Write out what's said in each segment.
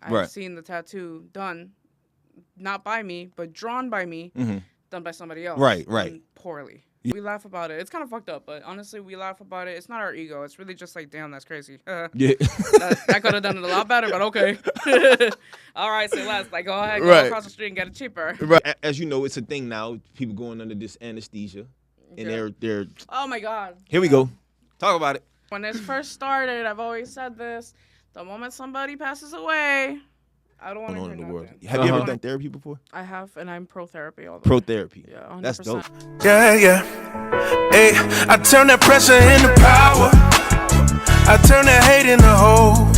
I've seen the tattoo done, not by me, but drawn by me, done by somebody else. Right. Done poorly. We laugh about it. It's kind of fucked up, but honestly, we laugh about it. It's not our ego. It's really just like, damn, that's crazy. Yeah. that could have done it a lot better, but okay. All right, say less. Like, go ahead, go across the street and get it cheaper. Right. As you know, it's a thing now. People going under this anesthesia, and they're. Oh my God. Here we go. Talk about it. When this first started, I've always said this. The moment somebody passes away, I don't want to hear in the nothing. world. Have you ever done therapy before? I have, and I'm pro-therapy all the Pro therapy. Yeah, 100%. That's dope. Yeah. Hey, I turn that pressure into power. I turn that hate into hope.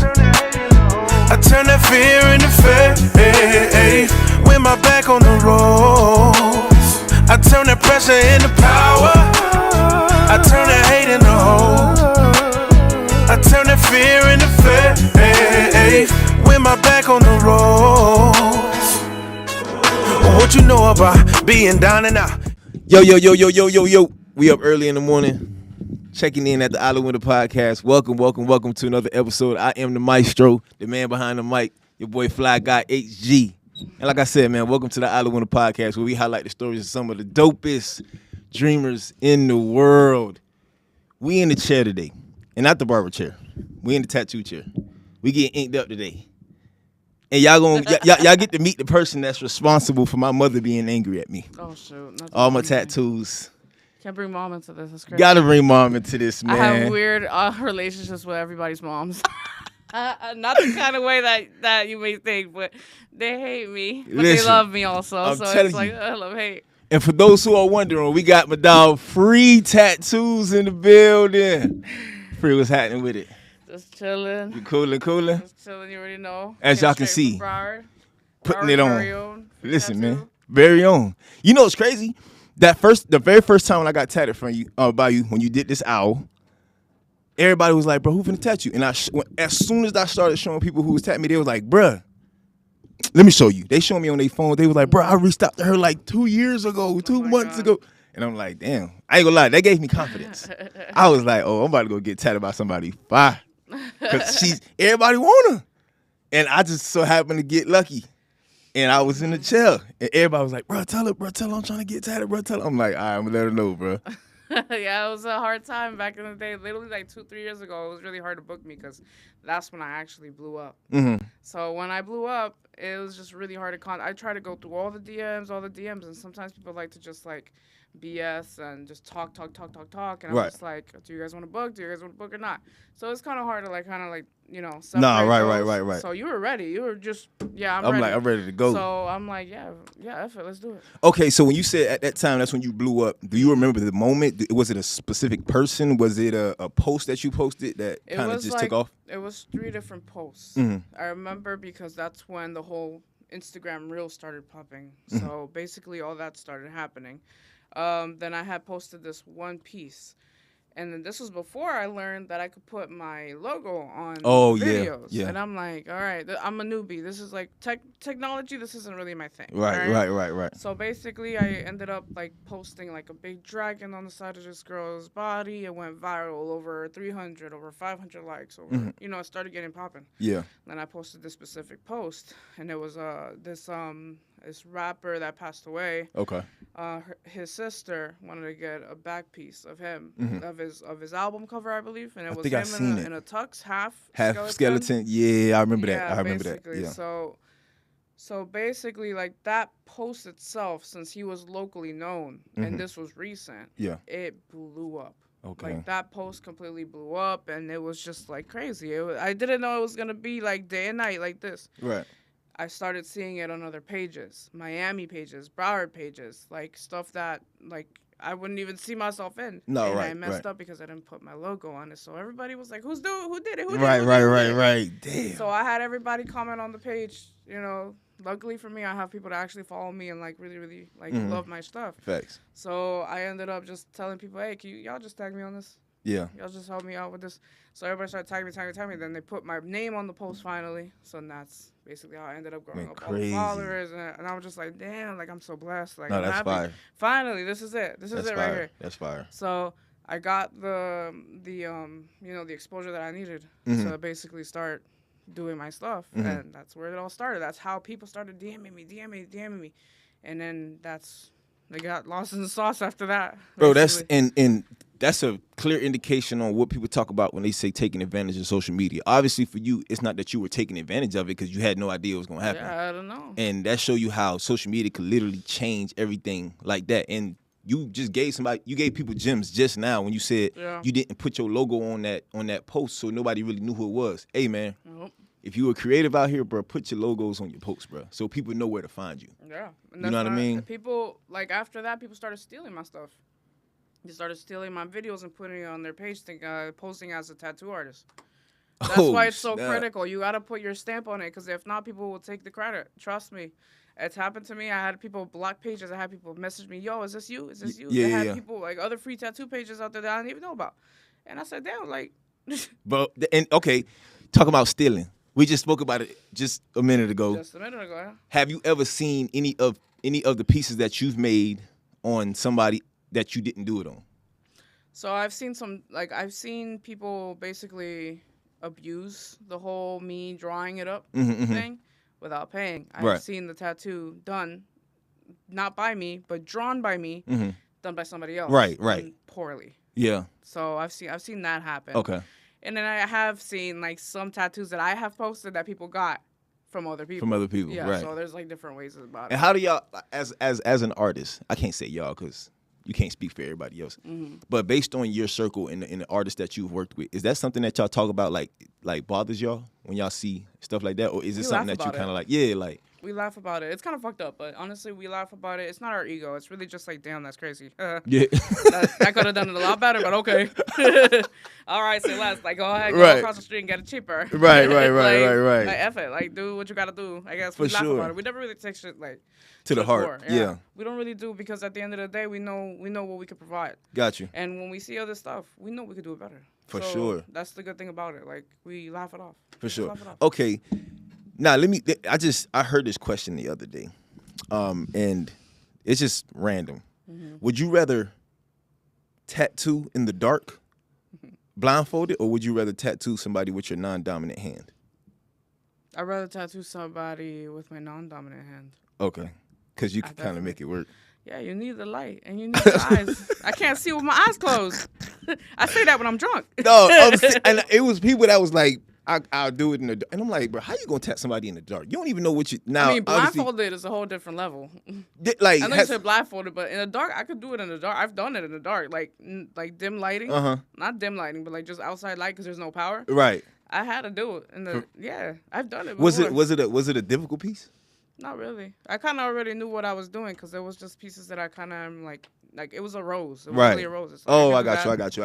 I turn that fear into faith. With my back on the ropes, I turn that pressure into power. I turn that hate into hope. I turn that fear into faith. With my back on the ropes. What you know about being down and out? Yo. We up early in the morning, checking in at the Island Winter Podcast. Welcome to another episode. I am the maestro, the man behind the mic, your boy Fly Guy HG. And like I said, man, welcome to the Island Winter Podcast, where we highlight the stories of some of the dopest dreamers in the world. We in the chair today, and not the barber chair. We in the tattoo chair. We get inked up today. And y'all get to meet the person that's responsible for my mother being angry at me. Oh shoot! All my tattoos. Can't bring mom into this. That's crazy. Gotta bring mom into this, man. I have weird relationships with everybody's moms. Not the kind of way that you may think, but they hate me, but they love me also. So it's like love hate. And for those who are wondering, we got my dog Free Tattoos in the building. Free, what's happening with it? Just chilling. You coolin'? Just chilling, you already know. As y'all can see, putting it on. Very own Listen, tattoo. man, very own. You know what's crazy? The very first time when I got tatted from you, by you, when you did this owl, everybody was like, "Bro, who finna tat you?" And as soon as I started showing people who was tatting me, they was like, "Bruh, let me show you." They showed me on their phone. They was like, "Bro, I reached out to her like 2 years ago, 2 months ago." And I'm like, "Damn, I ain't gonna lie, that gave me confidence." I was like, "Oh, I'm about to go get tatted by somebody fire." Because everybody want her. And I just so happened to get lucky. And I was in the chair. And everybody was like, bro, tell her I'm trying to get tatted, bro. Tell her. I'm like, all right, I'm going to let her know, bro. Yeah, it was a hard time back in the day. Literally like 2-3 years ago, it was really hard to book me because that's when I actually blew up. Mm-hmm. So when I blew up, it was just really hard to I tried to go through all the DMs, and sometimes people like to just like BS and just talk. And I'm just like, do you guys want to book? Do you guys want to book or not? So it's kind of hard to separate right. So you were ready. You were just, I'm ready. ready. Like, I'm ready to go. So I'm like, yeah, F it, let's do it. Okay, so when you said at that time, that's when you blew up, do you remember the moment? Was it a specific person? Was it a post that you posted that kind of just took off? It was 3 different posts. Mm-hmm. I remember because that's when the whole Instagram Reels started popping. Mm-hmm. So basically all that started happening. Then I had posted this one piece. And then this was before I learned that I could put my logo on videos. Yeah. And I'm like, all right, I'm a newbie. This is like technology. This isn't really my thing. Right. So basically, I ended up like posting like a big dragon on the side of this girl's body. It went viral, over 300, over 500 likes. It started getting popping. Yeah. Then I posted this specific post, and it was this rapper that passed away. Okay. His sister wanted to get a back piece of him, of his album cover, I believe, and it was him in a tux, half skeleton. Yeah, I remember that. I remember that. Yeah. So basically, like that post itself, since he was locally known, and this was recent, it blew up. Okay. Like that post completely blew up, and it was just like crazy. I didn't know it was gonna be like day and night like this. Right. I started seeing it on other pages, Miami pages, Broward pages, like stuff that like I wouldn't even see myself in. No, and I messed up because I didn't put my logo on it. So everybody was like, who did it? Right. Damn. So I had everybody comment on the page, Luckily for me, I have people that actually follow me and like really like love my stuff. Facts. So I ended up just telling people, hey, can y'all just tag me on this? Yeah. Y'all just help me out with this. So everybody started tagging me. Then they put my name on the post finally. So that's basically how I ended up growing up all the followers. And I was just like, damn, like I'm so blessed. Like, no, I'm that's happy. fire. Finally, this is it. This is it right here. That's fire. So I got the exposure that I needed to basically start doing my stuff, and that's where it all started. That's how people started DMing me, and then they got lost in the sauce after that. Bro, basically. and that's a clear indication on what people talk about when they say taking advantage of social media. Obviously, for you, it's not that you were taking advantage of it because you had no idea what was going to happen. Yeah, I don't know. And that show you how social media could literally change everything like that. And you just gave people gems just now when you said you didn't put your logo on that post, so nobody really knew who it was. Hey, man, if you were creative out here, bro, put your logos on your posts, bro, so people know where to find you. Yeah, and you know what I mean? People after that, people started stealing my stuff. They started stealing my videos and putting it on their page, posting as a tattoo artist. That's why it's so critical. You got to put your stamp on it, because if not, people will take the credit. Trust me. It's happened to me. I had people block pages. I had people message me, yo, is this you? Is this you? Yeah, I had people, other free tattoo pages out there that I didn't even know about. And I said, damn, Bro, and okay, talk about stealing. We just spoke about it just a minute ago. Yeah. Have you ever seen any of the pieces that you've made on somebody that you didn't do it on? So I've seen people basically abuse the whole me drawing it up thing without paying. I've seen the tattoo done, not by me, but drawn by me, done by somebody else. Right. Poorly. Yeah. So I've seen that happen. Okay. And then I have seen some tattoos that I have posted that people got from other people. Yeah. Right. So there's different ways about it. And how do y'all, as an artist, I can't say y'all because you can't speak for everybody else. But based on your circle and the artists that you've worked with, is that something that y'all talk about like bothers y'all when y'all see stuff like that, or is it something that you kind of we laugh about it. It's kind of fucked up, but honestly, we laugh about it. It's not our ego. It's really just damn, that's crazy. Yeah. I could have done it a lot better, but okay. All right, say less. Go ahead, go across the street and get it cheaper. Right. F it. Do what you got to do. I guess we laugh about it. We never really take shit to the heart. Yeah. We don't really do, because at the end of the day, we know what we can provide. Got you. And when we see other stuff, we know we could do it better. For sure. That's the good thing about it. We laugh it off. For sure. Okay. Now I heard this question the other day, and it's just random. Would you rather tattoo in the dark, blindfolded, or would you rather tattoo somebody with your non-dominant hand? I'd rather tattoo somebody with my non-dominant hand. Okay, because you can kind of make it work. Yeah, you need the light and you need the eyes. I can't see with my eyes closed. I say that when I'm drunk. No, and it was people that was like, I'll do it in the dark. And I'm like, bro, how you gonna tap somebody in the dark? You don't even know what you now. I mean, blindfolded is a whole different level. I know you said blindfolded, but in the dark, I could do it in the dark. I've done it in the dark, like dim lighting. Not dim lighting, but just outside light because there's no power. Right. I had to do it I've done it before. Was it a difficult piece? Not really. I kind of already knew what I was doing because there was just pieces that I kind of like it was a rose. It was really a rose. I got you.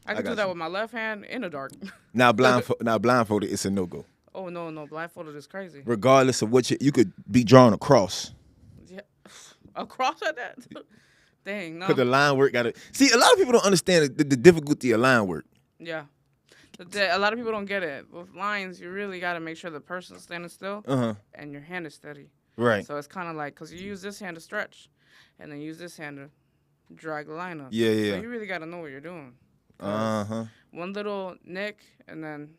I could do that with my left hand in the dark. Now blindfolded, it's a no-go. Oh, no. Blindfolded is crazy. Regardless of what you could be drawn across. Yeah. Across at that? Dang, no. Because the line work see, a lot of people don't understand the difficulty of line work. Yeah. A lot of people don't get it. With lines, you really got to make sure the person's standing still and your hand is steady. Right. So it's kind of because you use this hand to stretch and then use this hand to drag the line up. Yeah. So you really got to know what you're doing. One little nick and then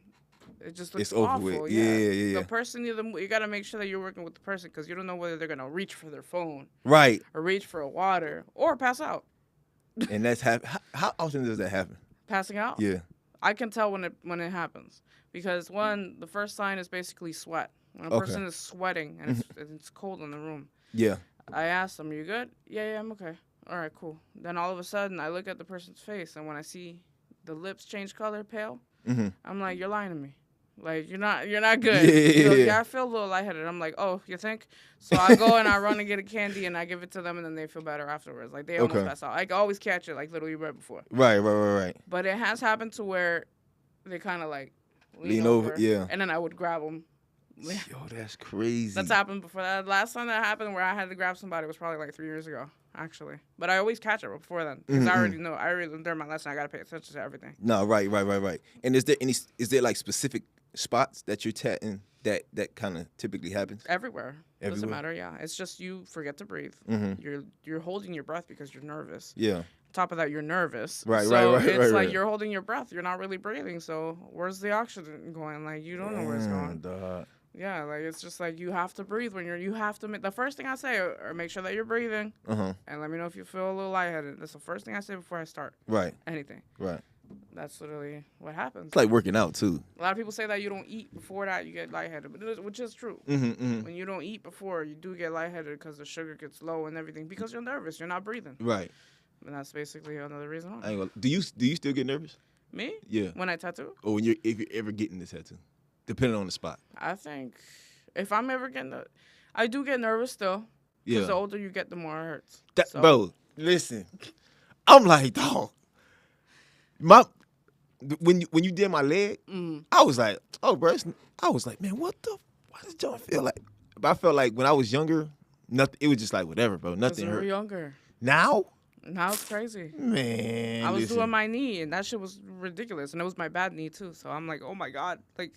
it just looks awful. Over with. Yeah. The person, you got to make sure that you're working with the person because you don't know whether they're going to reach for their phone. Right. Or reach for water or pass out. And that's how often does that happen? Passing out? Yeah. I can tell when it happens because the first sign is basically sweat. When a person is sweating and it's cold in the room. Yeah. I ask them, "You good?" Yeah, I'm okay. All right, cool. Then all of a sudden, I look at the person's face, and when I see the lips change color, pale, I'm like, "You're lying to me. You're not good." Yeah, I feel a little lightheaded. I'm like, "Oh, you think?" So I go and I run and get a candy and I give it to them, and then they feel better afterwards. They almost pass out. I can always catch it, literally right before. Right. But it has happened to where they kind of lean over, yeah. And then I would grab them. Yo, that's crazy. That's happened before. That last time that happened where I had to grab somebody was probably 3 years ago, actually. But I always catch it before then because I already know. I already learned my lesson. I gotta pay attention to everything. No, right. And is there specific spots that you're tatting that kind of typically happens? Everywhere. Doesn't matter. Yeah, it's just you forget to breathe. You're holding your breath because you're nervous. Yeah. top of that, you're nervous. Right, so right, it's like right. you're holding your breath. You're not really breathing. So where's the oxygen going? Like, you don't know where it's going. Dog. Yeah, like it's just like you have to breathe when you have to. The first thing I say, or make sure that you're breathing, and let me know if you feel a little lightheaded. That's the first thing I say before I start. Right. Anything. Right. That's literally what happens. It's like working out too. A lot of people say that you don't eat before that, you get lightheaded, which is true. When you don't eat before, you do get lightheaded because the sugar gets low and everything because you're nervous. You're not breathing. Right. And that's basically another reason why. I ain't gonna, do you still get nervous? Me? Yeah. When I tattoo? Or if you're ever getting this tattoo, depending on the spot. I think if I'm ever getting I do get nervous still. Because the older you get, the more it hurts. Bro, listen. I'm like, dog. When you did my leg, I was like, oh, bro. I was like, man, why does John feel like? But I felt like when I was younger, nothing. It was just like whatever, bro. Nothing hurt. Younger. Now it's crazy. Man, I was doing my knee, and that shit was ridiculous, and it was my bad knee too. So I'm like, oh my god, like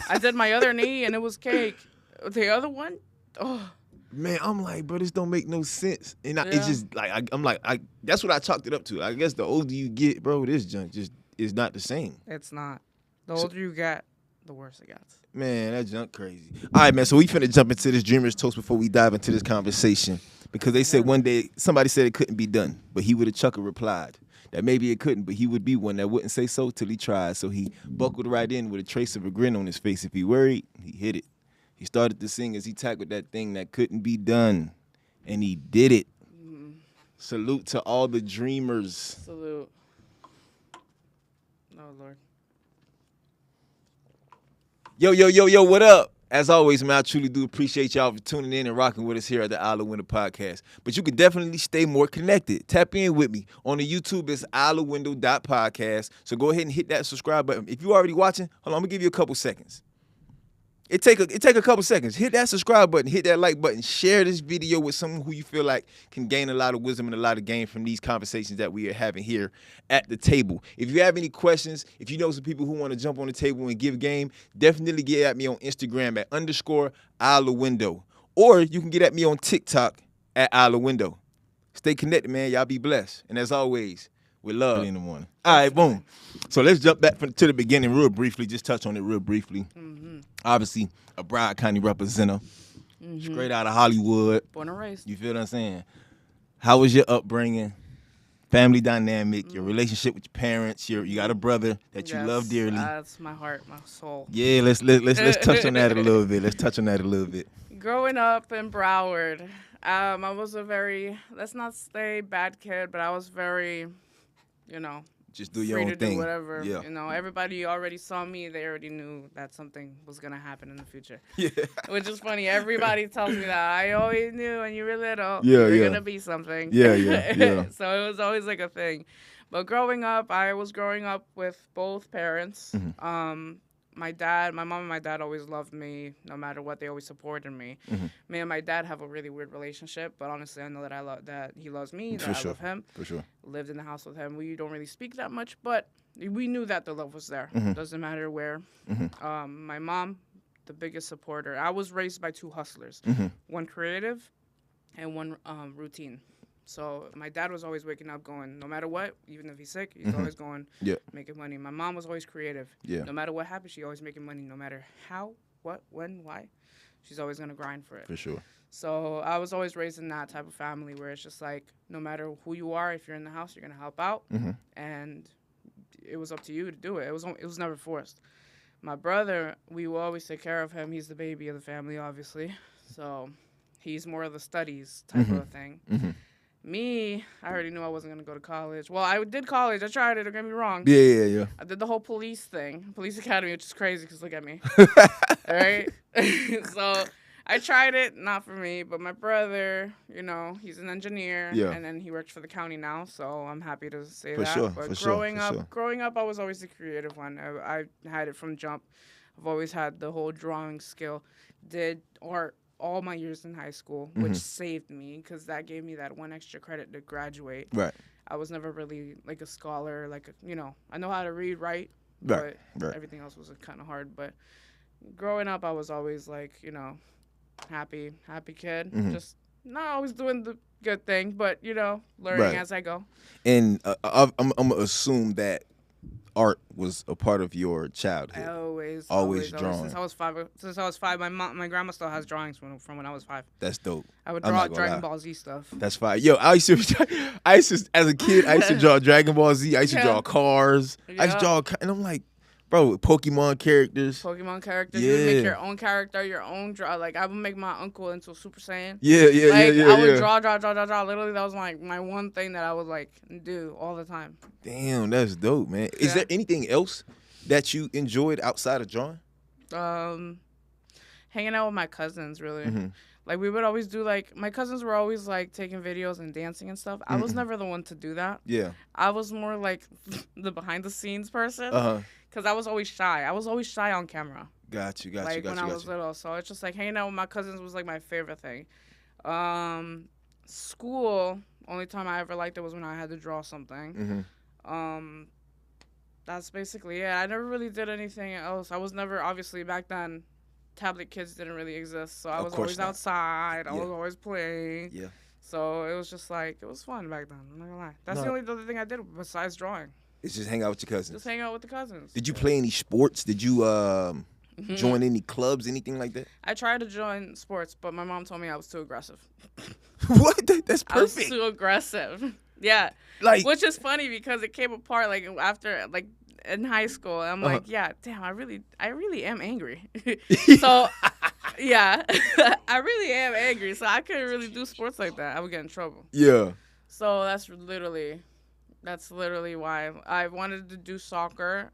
I did my other knee, and it was cake. The other one, oh. Man, I'm like, bro, this don't make no sense, and it's just like I'm like, that's what I chalked it up to. I guess the older you get, bro, this junk just is not the same. It's not. The older you get, the worse it gets. Man, that junk crazy. All right, man. So we finna jump into this Dreamer's Toast before we dive into this conversation. Because they said one day, somebody said it couldn't be done. But he with a chuckle replied that maybe it couldn't, but he would be one that wouldn't say so till he tried. So he buckled right in with a trace of a grin on his face. If he worried, he hit it. He started to sing as he tackled that thing that couldn't be done. And he did it. Salute to all the dreamers. Salute. Oh, Lord. Yo, what up? As always, man, I truly do appreciate y'all for tuning in and rocking with us here at the Isle of Window Podcast. But you can definitely stay more connected. Tap in with me. On the YouTube, it's isleofwindow.podcast. So go ahead and hit that subscribe button. If you're already watching, hold on, I'm going to give you a couple seconds. It take a couple seconds. Hit that subscribe button. Hit that like button. Share this video with someone who you feel like can gain a lot of wisdom and a lot of gain from these conversations that we are having here at the table. If you have any questions, if you know some people who want to jump on the table and give game, definitely get at me on Instagram at _IsleOfWindow. Or you can get at me on TikTok at IsleOfWindow. Stay connected, man. Y'all be blessed. And as always, with love in the morning. All right, boom. So let's jump back to the beginning real briefly. Just touch on it real briefly. Obviously, a Broward County representative, straight out of Hollywood. Born and raised. You feel what I'm saying? How was your upbringing, family dynamic, your relationship with your parents? You got a brother that you love dearly. That's my heart, my soul. Yeah, let's touch on that a little bit. Let's touch on that a little bit. Growing up in Broward, I was a very, let's not say bad kid, but I was very, just do your free own to thing. do whatever. Yeah. Everybody already saw me. They already knew that something was going to happen in the future. Yeah. Which is funny. Everybody tells me that. I always knew when you were little, Yeah, you're yeah. going to be something. Yeah. So it was always like a thing. But growing up, I was growing up with both parents. My mom and my dad always loved me no matter what. They always supported me. Me and my dad have a really weird relationship, but honestly, I know that that he loves me, that I love him. For sure. Lived in the house with him. We don't really speak that much, but we knew that the love was there. Doesn't matter where. My mom, the biggest supporter. I was raised by two hustlers, one creative and one routine. So my dad was always waking up going, no matter what, even if he's sick, he's always going, making money. My mom was always creative. Yeah. No matter what happened, she's always making money. No matter how, what, when, why, she's always going to grind for it. For sure. So I was always raised in that type of family where it's just like, no matter who you are, if you're in the house, you're going to help out. And it was up to you to do it. It was never forced. My brother, we will always take care of him. He's the baby of the family, obviously. So he's more of the studies type of a thing. Me, I already knew I wasn't going to go to college. Well, I did college. I tried it. Don't get me wrong. Yeah. I did the whole police thing, police academy, which is crazy because look at me. All right? So I tried it. Not for me. But my brother, he's an engineer. Yeah. And then he works for the county now. So I'm happy to say For that. sure, But for growing up, I was always the creative one. I had it from jump. I've always had the whole drawing skill. Did art all my years in high school, which saved me because that gave me that one extra credit to graduate. Right. I was never really like a scholar, I know how to read, write, Right. but everything else was kind of hard. But growing up, I was always like, happy kid, just Not always doing the good thing, but learning Right. as I go. And I'm gonna assume that art was a part of your I childhood. always, Always always, always. drawing. Since I was 5, my grandma still has drawings from when I was 5. That's dope. I would I'm draw not gonna Dragon lie. Ball Z stuff. That's fine. Yo, as a kid, I used to draw Dragon Ball Z. I used to draw cars. I used to Yeah. draw, and I'm like, bro, Pokemon characters. Pokemon characters. You would make Yeah. your own character, your own draw. Like I would make my uncle into a Super Saiyan. Yeah, yeah, Like yeah, I would yeah. draw. Literally, that was like my one thing that I would like do all the time. Damn, that's dope, man. Is Yeah. there anything else that you enjoyed outside of drawing? Hanging out with my cousins, really. Mm-hmm. Like we would always do like my cousins were always like taking videos and dancing and stuff. I was never the one to do that. Yeah. I was more like the behind the scenes person Uh-huh. because I was always shy. I was always shy on camera. Got you, Like when I was little. So it's just like hanging out with my cousins was like my favorite thing. School, only time I ever liked it was when I had to draw something. Mm-hmm. That's basically it. I never really did anything else. I was never, obviously back then, tablet kids didn't really exist. So I Of was course always not. outside. I Yeah. was always playing. Yeah. So it was just like, it was fun back then. I'm not gonna lie. That's No. the only other thing I did besides drawing. It's just hang out with your cousins. Just hang out with the cousins. Did you play any sports? Did you join any clubs, anything like that? I tried to join sports, but my mom told me I was too aggressive. What? That's I was perfect. too aggressive. Yeah. Like, Which is funny because it came apart like after like in high school. I'm like, yeah, damn, I really am angry. So yeah, I really am angry. So I couldn't really do sports like that. I would get in trouble. yeah. So that's literally why I wanted to do soccer,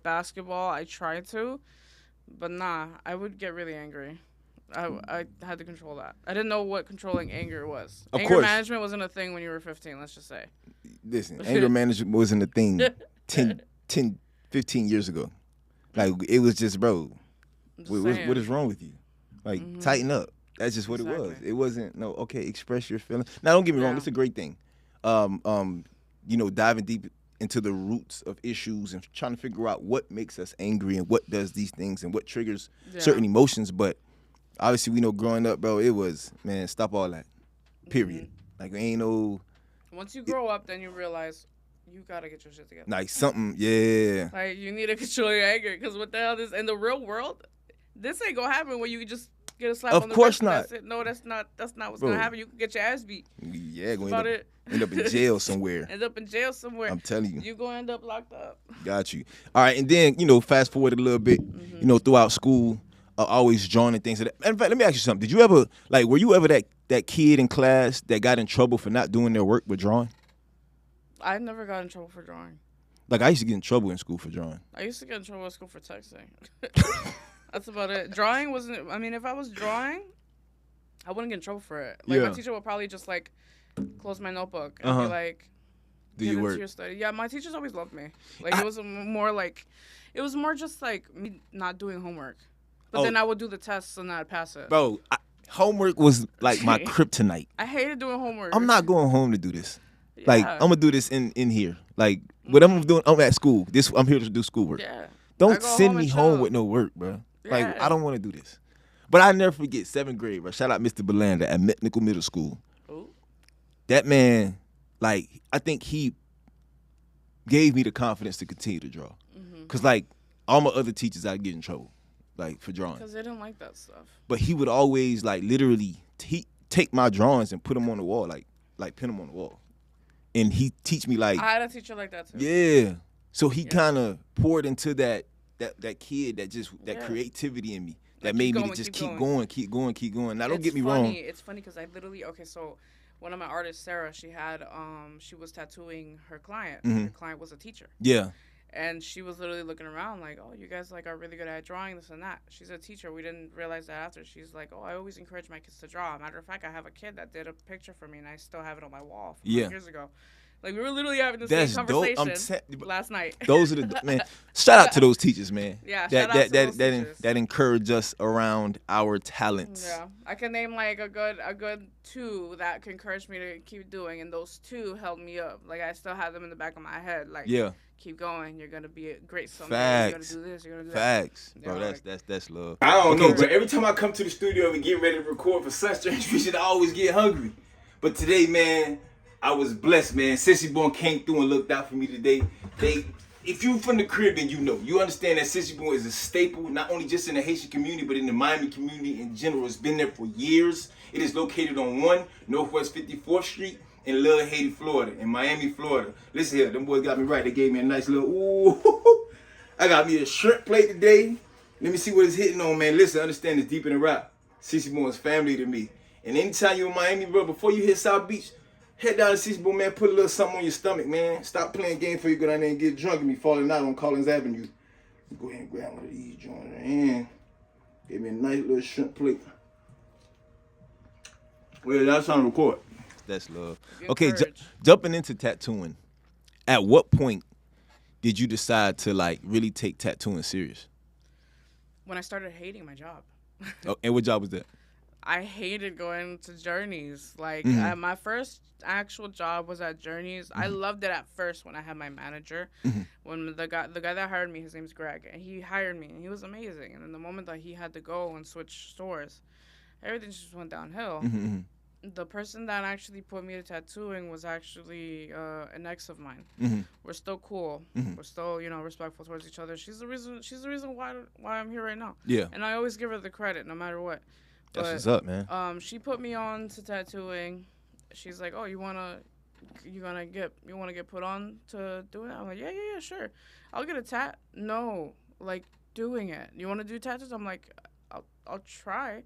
basketball. I tried to, but nah, I would get really angry. I had to control that. I didn't know what controlling anger was. Of Anger course. management wasn't a thing when you were 15, let's just say. Listen, anger management wasn't a thing 10, 15 years ago. Like, it was just, bro, I'm just what saying. is wrong with you? Like, tighten up. That's just what it was. Exactly. It wasn't, no, okay, express your feelings. Now, don't get me wrong. Yeah. It's a great thing. Diving deep into the roots of issues and trying to figure out what makes us angry and what does these things and what triggers certain emotions. But obviously, we know growing up, bro, it was, man, stop all that. Period. Like, ain't no, Once you grow up, then you realize you gotta get your shit together. like, something, yeah. Like you need to control your anger, because what the hell is in the real world? This ain't gonna happen where you just get a slap Of on the course wrist and not. that's it. No, that's not what's Bro. gonna happen. You can get your ass beat. Yeah, That's gonna about it. end up in jail somewhere. End up in jail somewhere. I'm telling you. You gonna end up locked up. Got you. All right, and then, fast forward a little bit, throughout school, always drawing and things like that. In fact, let me ask you something. Did you ever, like, were you ever that kid in class that got in trouble for not doing their work with drawing? I never got in trouble for drawing. Like, I used to get in trouble in school for drawing. I used to get in trouble at school for texting. That's about it. Drawing wasn't. I mean, if I was drawing, I wouldn't get in trouble for it. Like Yeah. my teacher would probably just like close my notebook and Uh-huh. be like, Do "Get your into work. your study." Yeah, my teachers always loved me. Like it was more just like me not doing homework, but Oh. then I would do the tests and I'd pass it. Bro, homework was like my kryptonite. I hated doing homework. I'm not going home to do this. Like, Yeah. I'm gonna do this in here. Like, what I'm doing, I'm at school. I'm here to do schoolwork. Yeah. I Don't go send home me and home chill. with no work, bro. Like, Yeah. I don't want to do this. But I never forget 7th grade, bro. Shout out Mr. Belanda at Nickel Middle School. Ooh. That man, like, I think he gave me the confidence to continue to draw. Because, like, all my other teachers, I'd get in trouble, like, for drawing. Because they didn't like that stuff. But he would always, like, literally take my drawings and put them on the wall, like pin them on the wall. And he teach me, like, I had a teacher like that too. yeah. So he kind of poured into that kid, that Yeah. creativity in me that Like, made keep me going, to just keep keep going. Now, don't It's get me funny. wrong. It's funny because I literally so one of my artists, Sarah, she was tattooing her client. Mhm. Her client was a teacher, Yeah. and she was literally looking around like, "Oh, you guys like are really good at drawing this and that." She's a teacher. We didn't realize that after. She's like, "Oh, I always encourage my kids to draw. Matter of fact, I have a kid that did a picture for me, and I still have it on my wall from Yeah. years ago." Like we were literally having the That's same dope. conversation last night. Those are the man. Shout out to those teachers, man. Yeah, that shout out to those that teachers. that encourage us around our talents. Yeah, I can name like a good 2 that encouraged me to keep doing, and those 2 held me up. Like I still have them in the back of my head. Like Yeah. keep going. You're gonna be great someday. Facts. You're gonna do this. You're gonna do Facts. that. Bro, Yeah, that's love. I don't know, but every time I come to the studio and get ready to record for Such Strange Vision, I always get hungry. But today, man, I was blessed, man. Sissy Born came through and looked out for me today. If you from the crib, then you know. You understand that Sissy Born is a staple, not only just in the Haitian community, but in the Miami community in general. It's been there for years. It is located on 1 Northwest 54th Street in Little Haiti, Florida, in Miami, Florida. Listen here, them boys got me right. They gave me a nice little, ooh. I got me a shrimp plate today. Let me see what it's hitting on, man. Listen, understand it's deep in the rap. Sissy Born is family to me. And anytime you're in Miami, bro, before you hit South Beach, head down to Sissy Born, man. Put a little something on your stomach, man. Stop playing games before you go down there and get drunk and be falling out on Collins Avenue. Go ahead and grab one of these joints. And give me a nice little shrimp plate. Well, that's trying to record. That's love. Good Okay, courage. jumping into tattooing. At what point did you decide to like really take tattooing serious? When I started hating my job. Oh, and what job was that? I hated going to Journeys. Like my first actual job was at Journeys. I loved it at first when I had my manager. When the guy that hired me, his name's Greg, and he hired me, and he was amazing. And then the moment that he had to go and switch stores, everything just went downhill. The person that actually put me to tattooing was actually an ex of mine. We're still cool. We're still, respectful towards each other. She's the reason why I'm here right now. Yeah. And I always give her the credit, no matter what. That's what's up, man. She put me on to tattooing. She's like, "Oh, you wanna get put on to do it?" I'm like, "Yeah, sure. I'll get a tat." No, like doing it. You wanna do tattoos? I'm like, I'll try.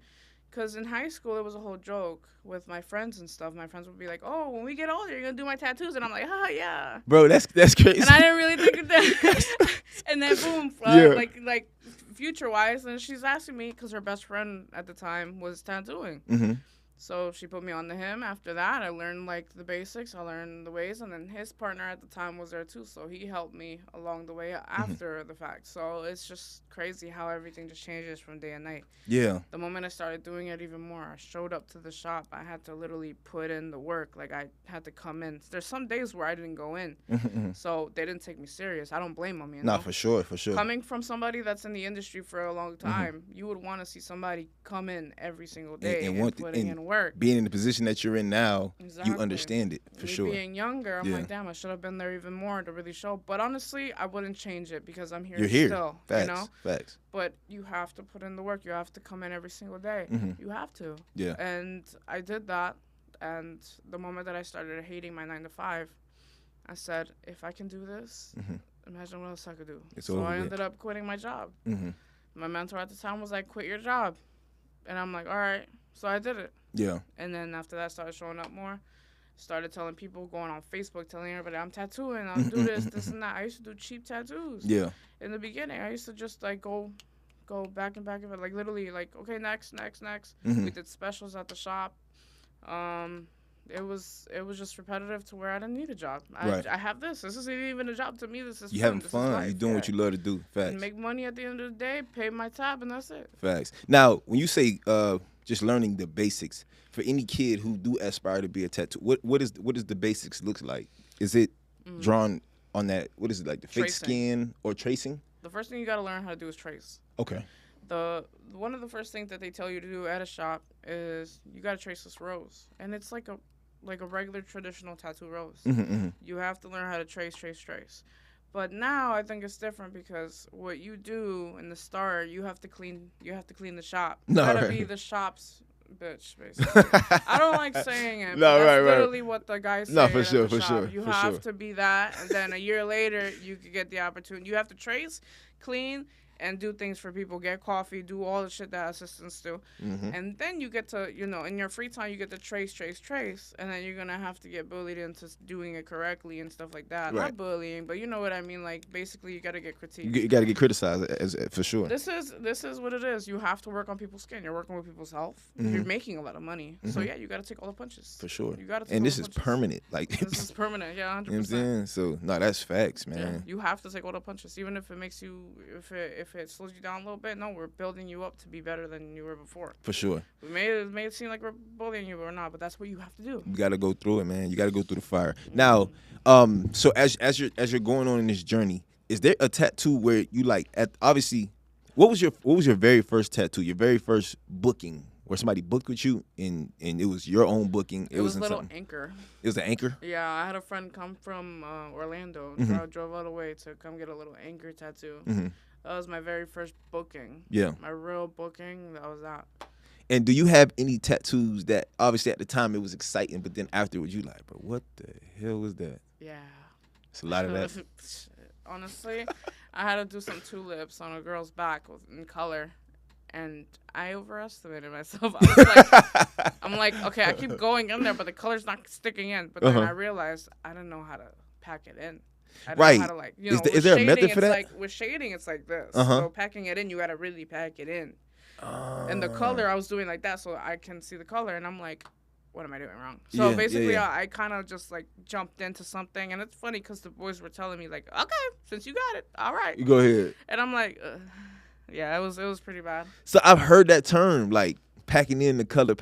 Cause in high school it was a whole joke with my friends and stuff. My friends would be like, "Oh, when we get older, you're gonna do my tattoos," and I'm like, yeah." Bro, that's crazy. And I didn't really think of that. And then boom, like future wise, and she's asking me because her best friend at the time was tattooing. So she put me on to him. After that, I learned like the basics. I learned the ways, and then his partner at the time was there too. So he helped me along the way after the fact. So it's just crazy how everything just changes from day and night. Yeah. The moment I started doing it even more, I showed up to the shop. I had to literally put in the work. Like I had to come in. There's some days where I didn't go in, so they didn't take me serious. I don't blame them. Nah, for sure. Coming from somebody that's in the industry for a long time, you would want to see somebody come in every single day and putting in work. Being in the position that you're in now, Exactly. you understand it for Me sure. Being younger, I'm like, damn, I should have been there even more to really show. But honestly, I wouldn't change it because I'm here. You're here. Still. Facts. Facts. But you have to put in the work. You have to come in every single day. You have to. Yeah. And I did that. And the moment that I started hating my 9 to 5, I said, if I can do this, imagine what else I could do. So I ended up quitting my job. My mentor at the time was like, quit your job. And I'm like, all right. So I did it. Yeah. And then after that, I started showing up more. Started telling people, going on Facebook, telling everybody I'm tattooing, I'll do this and that. I used to do cheap tattoos. Yeah. In the beginning, I used to just like go back and back of it, like literally, like okay, next. We did specials at the shop. It was just repetitive to where I didn't need a job. I have this. This isn't even a job to me. This is You fun. having This fun. is life. You doing what you love to do. Facts. And make money at the end of the day, pay my tab, and that's it. Facts. Now, when you say just learning the basics, for any kid who do aspire to be a tattoo, what is the basics looks like? Is it drawn on that? What is it like? The fake skin or tracing? The first thing you got to learn how to do is trace. Okay. One of the first things that they tell you to do at a shop is you got to trace this rose, and it's like a regular traditional tattoo rose. You have to learn how to trace. But now I think it's different because what you do in the start, you have to clean the shop. You gotta be the shop's bitch, basically. I don't like saying it. No, but that's right. literally what the guys say. No, for at sure, the for shop. sure. You for have sure. to be that, and then a year later, you could get the opportunity. You have to trace, clean, and do things for people, get coffee, do all the shit that assistants do. And then you get to, in your free time, you get to trace. And then you're going to have to get bullied into doing it correctly and stuff like that. Right. Not bullying, but you know what I mean? Like, basically, you got to get critiqued. You got to get criticized for sure. This is what it is. You have to work on people's skin. You're working with people's health. You're making a lot of money. So, yeah, you got to take all the punches. For sure. You got to take and all this the is punches. permanent. Like This is permanent. Yeah, 100%. You know what I'm saying? So, no, that's facts, man. Yeah, you have to take all the punches, even if it makes you, if if it slows you down a little bit, no, we're building you up to be better than you were before. For sure. We made it seem like we're bullying you or not, but that's what you have to do. You got to go through it, man. You got to go through the fire. Now, so as you're going on in this journey, is there a tattoo where you like obviously what was your very first tattoo? Your very first booking where somebody booked with you and it was your own booking. It was Little something. Anchor. It was an Anchor? Yeah, I had a friend come from Orlando. Drove all the way to come get a Little Anchor tattoo. That was my very first booking. Yeah. My real booking, that was that. And do you have any tattoos that obviously at the time it was exciting, but then afterwards you like, bro, what the hell was that? Yeah. It's a lot of that. Honestly, I had to do some tulips on a girl's back in color, and I overestimated myself. I'm like, okay, I keep going in there, but the color's not sticking in. But then I realized I didn't know how to pack it in. I didn't know how to, like, you know, is there a method for that? Like, with shading, it's like this. So packing it in, you got to really pack it in. And the color, I was doing like that so I can see the color, and I'm like, what am I doing wrong? So basically, I kind of just like jumped into something, and it's funny because the boys were telling me like, okay, since you got it, all right, you go ahead. And I'm like, yeah, it was pretty bad. So I've heard that term, like packing in the color.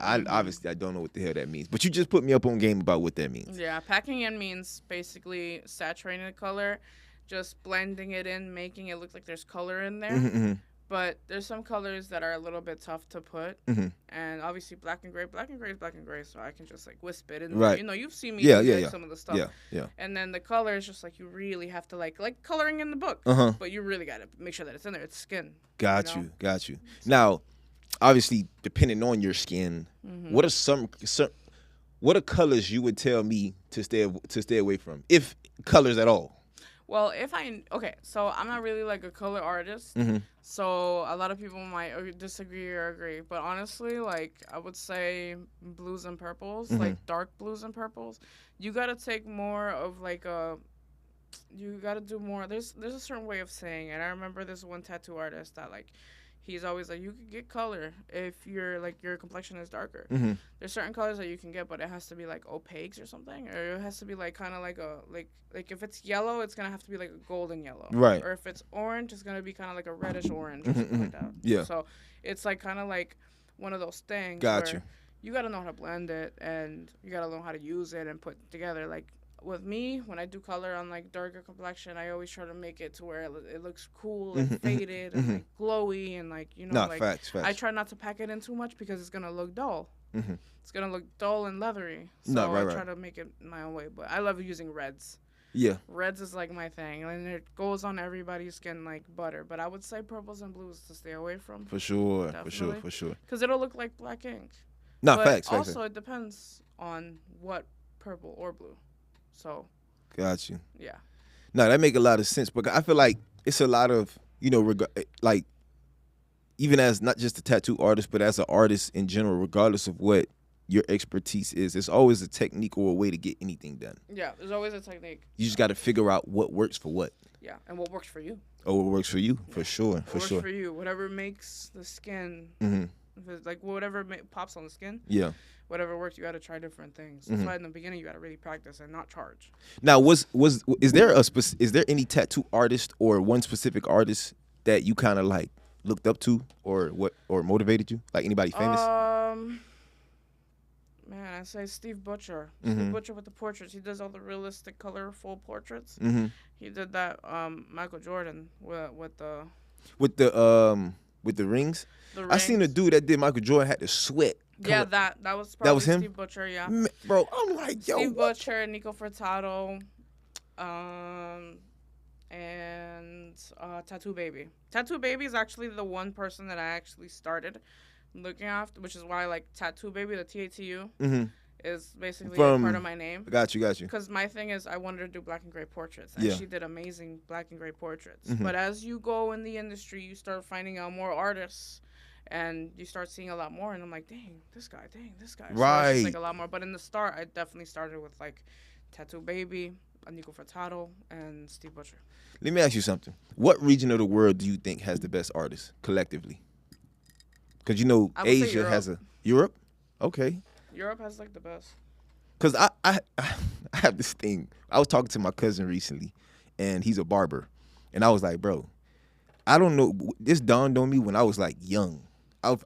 I don't know what the hell that means, but you just put me up on game about what that means. Yeah, packing in means basically saturating the color, just blending it in, making it look like there's color in there. But there's some colors that are a little bit tough to put, and obviously black and gray is black and gray, so I can just like wisp it in. Right. You know, you've seen me do some of the stuff. Yeah. And then the color is just like you really have to like coloring in the book, but you really got to make sure that it's in there. It's skin. Got you. Now, obviously, depending on your skin, what are colors you would tell me to stay away from, if colors at all? Well, so I'm not really like a color artist, so a lot of people might disagree or agree. But honestly, like I would say blues and purples, like dark blues and purples, you gotta take more of like you gotta do more. There's a certain way of saying it. I remember this one tattoo artist that like, he's always like, you can get color if your complexion is darker. There's certain colors that you can get, but it has to be like opaques or something, or it has to be like kind of like a like if it's yellow, it's gonna have to be like a golden yellow, right? Or if it's orange, it's gonna be kind of like a reddish orange or something like that. Yeah. So it's like kind of like one of those things. Gotcha. You gotta know how to blend it, and you gotta know how to use it and put it together. Like with me, when I do color on like darker complexion, I always try to make it to where it looks cool and faded and like glowy and like, you know, like facts. I try not to pack it in too much because it's gonna look dull. It's gonna look dull and leathery. So I try to make it my own way. But I love using reds. Yeah. Reds is like my thing, and it goes on everybody's skin like butter. But I would say purples and blues to stay away from. For sure. Definitely. For sure. Because it'll look like black ink. No, but facts. Also, it depends on what purple or blue. So. Got you. Yeah. No, that make a lot of sense. But I feel like it's a lot of, you know, like even as not just a tattoo artist, but as an artist in general, regardless of what your expertise is, it's always a technique or a way to get anything done. Yeah, there's always a technique. You just got to figure out what works for what. Yeah, and what works for you. Oh, what works for you, for sure, for what sure. works for you, whatever makes the skin, if it's like whatever pops on the skin. Yeah. Whatever works, you got to try different things. That's why in the beginning you got to really practice and not charge. Now, is there any tattoo artist or one specific artist that you kind of like looked up to or motivated you? Like anybody famous? Man, I say Steve Butcher. Steve Butcher with the portraits. He does all the realistic, colorful portraits. He did that. Michael Jordan with the rings. I seen a dude that did Michael Jordan had to sweat. Yeah, that was probably him? Steve Butcher. Yeah, bro. I'm like, yo, Steve Butcher, Nico Furtado, and Tattoo Baby. Tattoo Baby is actually the one person that I actually started looking after, which is why I like Tattoo Baby. The TATU is basically part of my name. Got you. Because my thing is, I wanted to do black and gray portraits, and she did amazing black and gray portraits. But as you go in the industry, you start finding out more artists, and you start seeing a lot more. And I'm like, dang, this guy. Right. So it's just like a lot more. But in the start, I definitely started with like Tattoo Baby, Nico Furtado, and Steve Butcher. Let me ask you something. What region of the world do you think has the best artists collectively? Because, you know, Asia has Europe? Okay. Europe has, like, the best. Because I have this thing. I was talking to my cousin recently, and he's a barber. And I was like, bro, I don't know. This dawned on me when I was like young.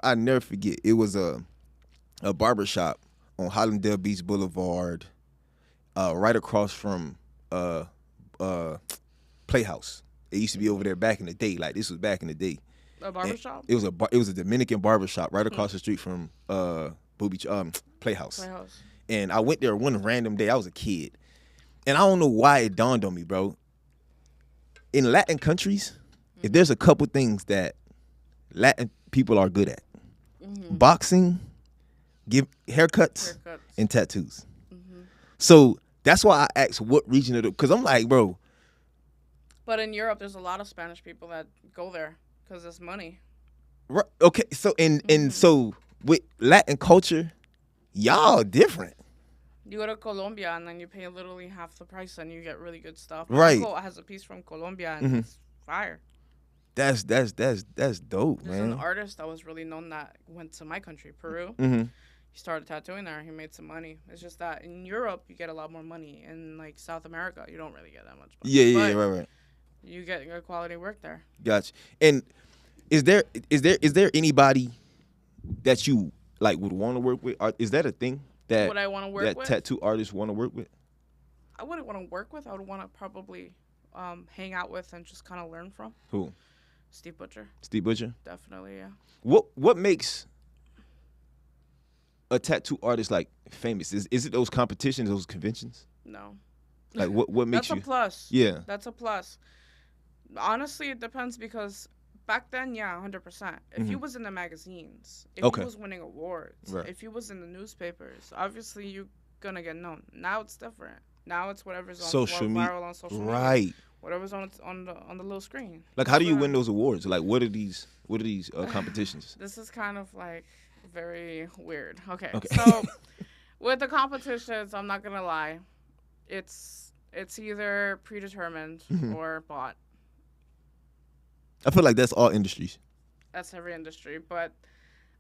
I never forget. It was a barber shop on Hollandale Beach Boulevard, right across from Playhouse. It used to be over there back in the day. Like this was back in the day. A barbershop? It was a Dominican barbershop right across the street from Playhouse. Playhouse. And I went there one random day. I was a kid. And I don't know why it dawned on me, bro. In Latin countries, if there's a couple things that Latin people are good at, boxing, haircuts, and tattoos. So that's why I asked what region of because I'm like, bro. But in Europe, there's a lot of Spanish people that go there because it's money. Right, okay, so and so with Latin culture, y'all different. You go to Colombia and then you pay literally half the price and you get really good stuff. Right. My uncle has a piece from Colombia and it's fire. That's dope, There's man. an artist that was really known that went to my country, Peru. He started tattooing there. He made some money. It's just that in Europe you get a lot more money. In like South America, you don't really get that much money. Yeah, right. You get good quality work there. Gotcha. And is there anybody that you like would want to work with? Is that a thing that Would I want to work that with? tattoo artists want to work with? I wouldn't want to work with. I would want to probably hang out with and just kind of learn from. Who? Steve Butcher. Steve Butcher? Definitely, yeah. What makes a tattoo artist like famous? Is it those competitions, those conventions? No. Like what makes That's you? a plus. Yeah. That's a plus. Honestly, it depends because back then, yeah, 100%. If you was in the magazines, if you was winning awards, if you was in the newspapers, obviously you're gonna get known. Now it's different. Now it's whatever's on viral on social media. Right. Whatever's on the little screen. Like how do you win those awards? Like what are these competitions? This is kind of like very weird. Okay. So with the competitions, I'm not gonna lie, it's either predetermined or bought. I feel like that's all industries. That's every industry, but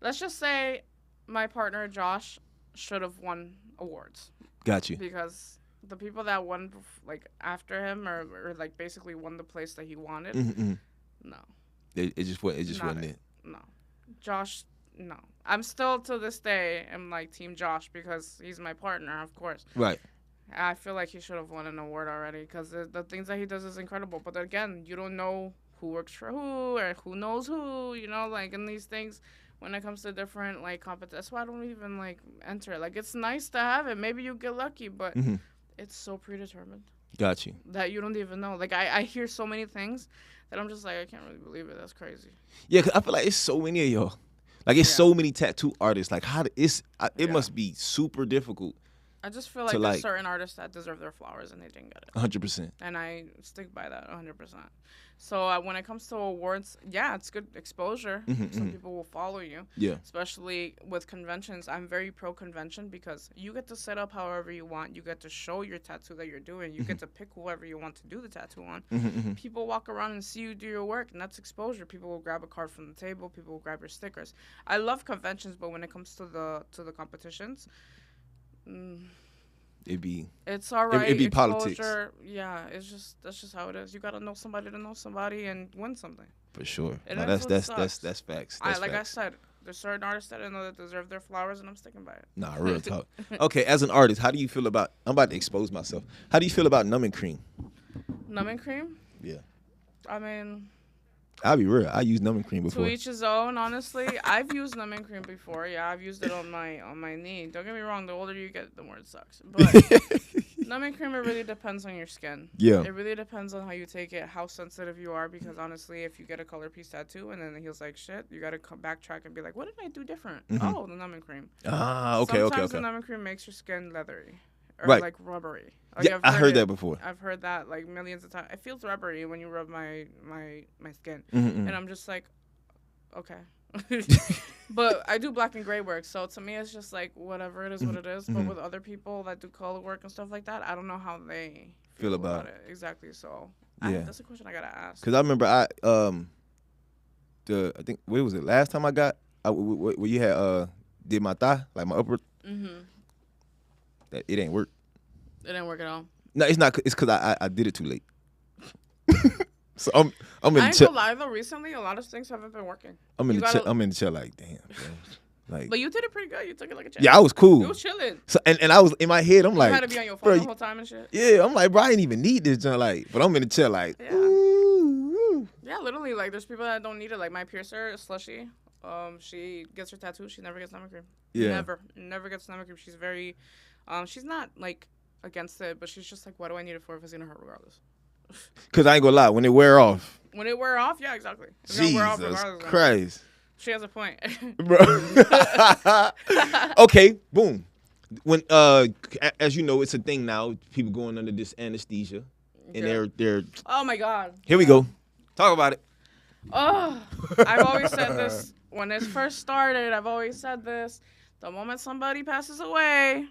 let's just say my partner Josh should have won awards. Got you. Because the people that won like after him or like basically won the place that he wanted, no. It just wasn't it. No, Josh. No, I'm still to this day. I'm like Team Josh because he's my partner, of course. Right. I feel like he should have won an award already because the things that he does is incredible. But again, you don't know who works for who or who knows who. You know, like in these things. When it comes to different like competitions, that's why I don't even like enter it. Like it's nice to have it. Maybe you get lucky, but it's so predetermined. Got you. That you don't even know. Like I hear so many things that I'm just like I can't really believe it. That's crazy. Yeah, 'cause I feel like it's so many of y'all. Like it's so many tattoo artists. Like it must be super difficult. I just feel like there's certain artists that deserve their flowers and they didn't get it. 100%. And I stick by that 100%. So when it comes to awards, yeah, it's good exposure. Some people will follow you. Yeah. Especially with conventions. I'm very pro-convention because you get to set up however you want. You get to show your tattoo that you're doing. You get to pick whoever you want to do the tattoo on. People walk around and see you do your work, and that's exposure. People will grab a card from the table. People will grab your stickers. I love conventions, but when it comes to the competitions, it's all right. It'd be politics. Yeah, that's just how it is. You gotta know somebody to know somebody and win something. For sure. And no, that's facts. I said, there's certain artists that I know that deserve their flowers, and I'm sticking by it. Nah, real talk. Okay, as an artist, how do you feel about? I'm about to expose myself. How do you feel about numbing cream? Numbing cream? Yeah. I mean, I'll be real. I used numbing cream before. to each his own, honestly. I've used numbing cream before. Yeah, I've used it on my knee. Don't get me wrong. The older you get, the more it sucks. But numbing cream, it really depends on your skin. Yeah. It really depends on how you take it, how sensitive you are. Because honestly, if you get a color piece tattoo and then it heals like shit, you gotta come backtrack and be like, what did I do different? Oh, the numbing cream. Sometimes the numbing cream makes your skin leathery. Or like rubbery. Like yeah, I heard that before. I've heard that like millions of times. It feels rubbery when you rub my skin. And I'm just like, okay. But I do black and gray work, so to me it's just like whatever it is what it is. But with other people that do color work and stuff like that, I don't know how they feel about it. Exactly. So that's a question I gotta ask. Because I remember I think what was it last time I got where you had did my thigh, like my upper. That it ain't work. It didn't work at all. No, it's not. It's because I did it too late. So I'm in the I ain't chair. gonna lie though. Recently, a lot of things haven't been working. I'm in You the chair. gotta- I'm in the chair like, damn, bro. Like, But you did it pretty good. You took it like a champ. yeah, I was cool. You was chilling. So and I was in my head. I'm like, You had to be on your bro, phone the whole time and shit. yeah. I'm like, bro, I didn't even need this joint. Like, but I'm in the chair like, Yeah. ooh. Yeah, literally. Like, there's people that don't need it. Like my piercer, Slushy. She gets her tattoo. She never gets stomach cream. Yeah. Never gets stomach cream. She's very, she's not like against it, but she's just like, what do I need it for if it's gonna hurt regardless? Cause I ain't gonna lie, when it wear off, When it wear off, yeah, exactly. It's gonna wear off Jesus regardless, man. Christ, She has a point. bro. Okay, boom. When as you know, it's a thing now. People going under this anesthesia, and Yeah. they're. Oh my god. Here we go. Talk about it. Oh, I've always said this when this first started. I've always said this. The moment somebody passes away,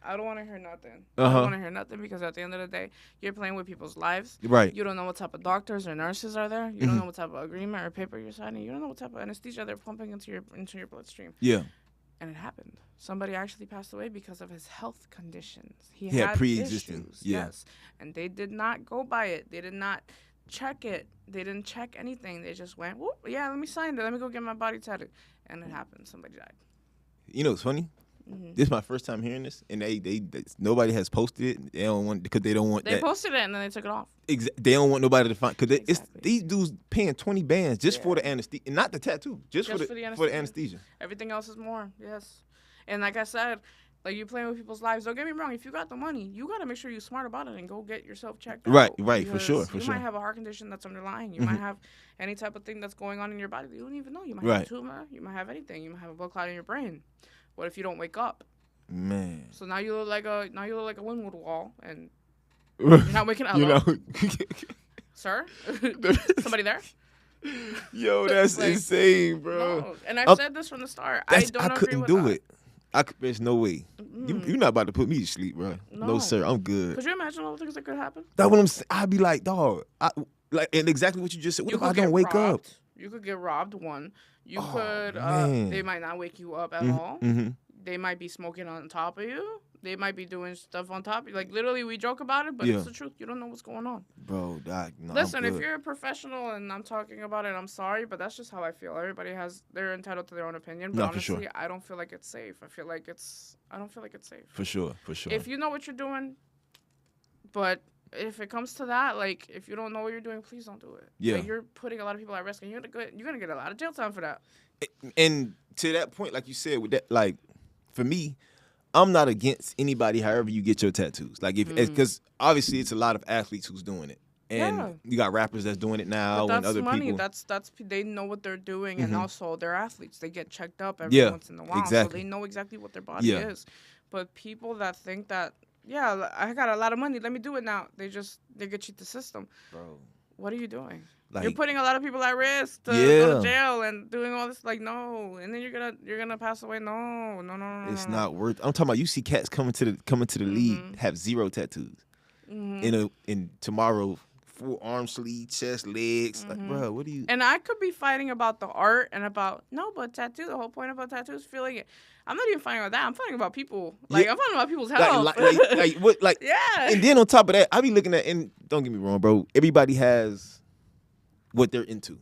I don't want to hear nothing. I Uh-huh. don't want to hear nothing because at the end of the day, you're playing with people's lives. Right. You don't know what type of doctors or nurses are there. You don't know what type of agreement or paper you're signing. You don't know what type of anesthesia they're pumping into your bloodstream. Yeah. And it happened. Somebody actually passed away because of his health conditions. He had had pre-existing, issues, yeah. Yes. And they did not go by it. They did not check it. They didn't check anything. They just went, whoop, yeah, let me sign it. Let me go get my body tatted. And it happened. Somebody died. You know what's funny? This is my first time hearing this, and they nobody has posted it. They don't want because they don't want They that. posted it and then they took it off. They don't want nobody to find because it's Exactly. these dudes paying 20 bands just for the anesthesia, and not the tattoo, just for the anesthesia. Everything else is more, yes. And like I said, like you playing with people's lives. Don't get me wrong. If you got the money, you got to make sure you're smart about it and go get yourself checked Right, out. right, for sure, because for you sure. might have a heart condition that's underlying. You might have any type of thing that's going on in your body that you don't even know. You might have a Right. tumor. You might have anything. You might have a blood clot in your brain. What if you don't wake up? Man, So now you look like a Winwood wall, and you're not waking up. you know, Sir, somebody there? yo, that's Like, insane, bro. No. And I've said this from the start. I don't agree couldn't with do that. it. There's no way. You're not about to put me to sleep, bro. No, No. sir, I'm good. Could you imagine all the things that could happen? That's what I'm saying. I'd be like, dog, and exactly what you just said. What You if I could don't get wake up? robbed. You could get robbed. One. You Oh, could. man. They might not wake you up at all. Mm-hmm. They might be smoking on top of you. They might be doing stuff on top of you. Like literally, we joke about it, but Yeah. it's the truth. You don't know what's going on. Bro, dog, no, Listen, I'm if good. you're a professional and I'm talking about it, I'm sorry, but that's just how I feel. They're entitled to their own opinion. But No, for honestly, sure. I don't feel like it's safe. I don't feel like it's safe. For sure. If you know what you're doing, but if it comes to that, like if you don't know what you're doing, please don't do it. Yeah. Like, you're putting a lot of people at risk, and you're gonna get a lot of jail time for that. And to that point, like you said, with that, like for me, I'm not against anybody. However you get your tattoos, like if because obviously it's a lot of athletes who's doing it, and Yeah. you got rappers that's doing it now, But and that's other money. people. That's they know what they're doing, and also they're athletes. They get checked up every Yeah, once in a while, exactly. so they know exactly what their body Yeah. is. But people that think that, yeah, I got a lot of money, let me do it now. They get cheat the system. Bro, What are you doing? like You're putting a lot of people at risk to go Yeah. to jail and doing all this. Like, no, and then you're gonna pass away. No. it's no. not worth. I'm talking about you see cats coming to the Mm-hmm. league have 0 tattoos. In tomorrow, full arm sleeve, chest, legs. Like, bro, what do you? And I could be fighting about the art and about but tattoo. The whole point about tattoos, feeling it. I'm not even fighting about that. I'm fighting about people. Like, Yeah. I'm fighting about people's health. like what? Like Yeah. And then on top of that, I be looking at, and don't get me wrong, bro. Everybody has what they're into.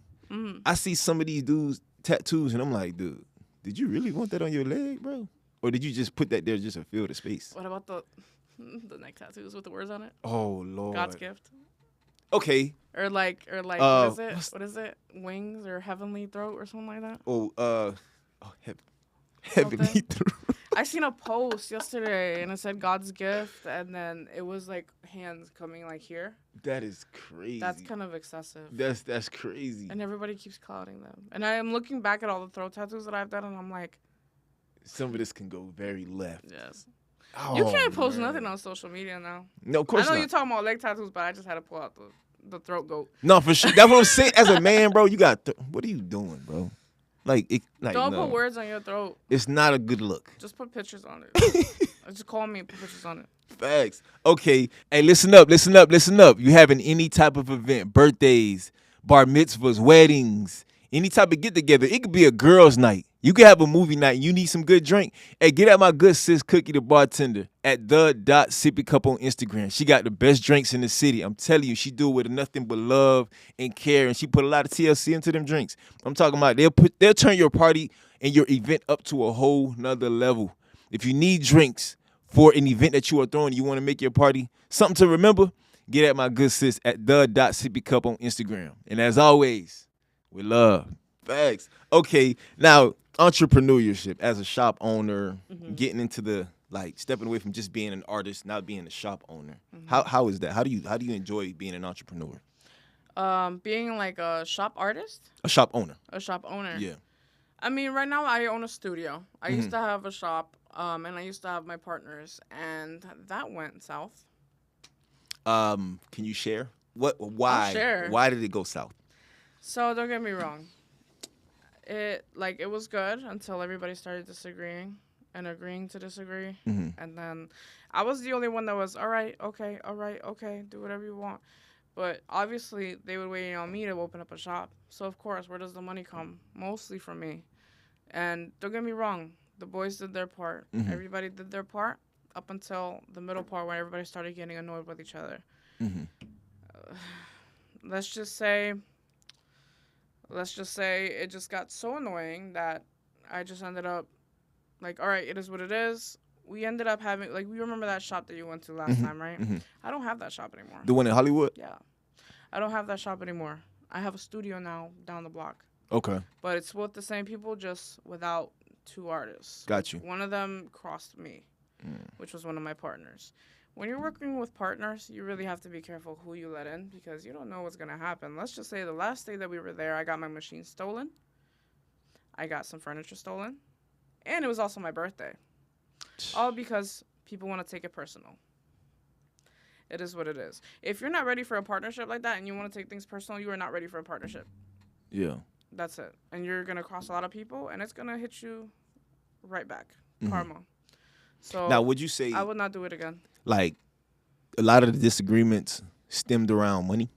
I see some of these dudes tattoos, and I'm like, dude, did you really want that on your leg, bro? Or did you just put that there just to fill the space? What about the neck tattoos with the words on it? Oh Lord. God's gift. Okay. Or like Uh, what is it? What is it? Wings or heavenly throat or something like that? Heavenly Something. through. I seen a post yesterday and it said God's gift, and then it was like hands coming like here. That is crazy. That's kind of excessive. That's crazy. And everybody keeps clouding them. And I am looking back at all the throat tattoos that I've done, and I'm like, Some of this can go very left. yes. Oh, You can't post man. nothing on social media now. No, of course I know not. you're talking about leg tattoos, but I just had to pull out the throat goat. No, for sure. That's what I'm saying. As a man, bro, you got. What are you doing, bro? Like, Don't no. put words on your throat. It's not a good look. Just put pictures on it. Just call me and put pictures on it. Facts. Okay. Hey, listen up. You having any type of event, birthdays, bar mitzvahs, weddings, any type of get together. It could be a girls' night. You can have a movie night and you need some good drink. Hey, get at my good sis Cookie the bartender at the.sippycup on Instagram. She got the best drinks in the city. I'm telling you, she do it with nothing but love and care, and she put a lot of TLC into them drinks. I'm talking about they'll turn your party and your event up to a whole nother level. If you need drinks for an event that you are throwing, you want to make your party something to remember, get at my good sis at the.sippycup on Instagram. And as always, with love. Facts. Okay, now entrepreneurship as a shop owner, getting into the stepping away from just being an artist, not being a shop owner. How is that? How do you enjoy being an entrepreneur? Being like a shop artist? A shop owner. A shop owner. Yeah. I mean, right now I own a studio. I used to have a shop, and I used to have my partners, and that went south. Can you share? Why? I'll share. Why did it go south? So don't get me wrong. It was good until everybody started disagreeing and agreeing to disagree. And then I was the only one that was, all right, okay, do whatever you want. But obviously they were waiting on me to open up a shop. So of course, where does the money come? Mostly from me. And don't get me wrong, the boys did their part. Everybody did their part up until the middle part when everybody started getting annoyed with each other. Let's just say it just got so annoying that I just ended up all right, it is what it is. We ended up having, we remember that shop that you went to last time, right? I don't have that shop anymore. The one in Hollywood? Yeah. I don't have that shop anymore. I have a studio now down the block. Okay. But it's with the same people, just without two artists. Got you. One of them crossed me, which was one of my partners. When you're working with partners, you really have to be careful who you let in because you don't know what's going to happen. Let's just say the last day that we were there, I got my machine stolen. I got some furniture stolen. And it was also my birthday. All because people want to take it personal. It is what it is. If you're not ready for a partnership like that and you want to take things personal, you are not ready for a partnership. Yeah. That's it. And you're going to cross a lot of people, and it's going to hit you right back. Karma. So now, would you say I would not do it again. A lot of the disagreements stemmed around money?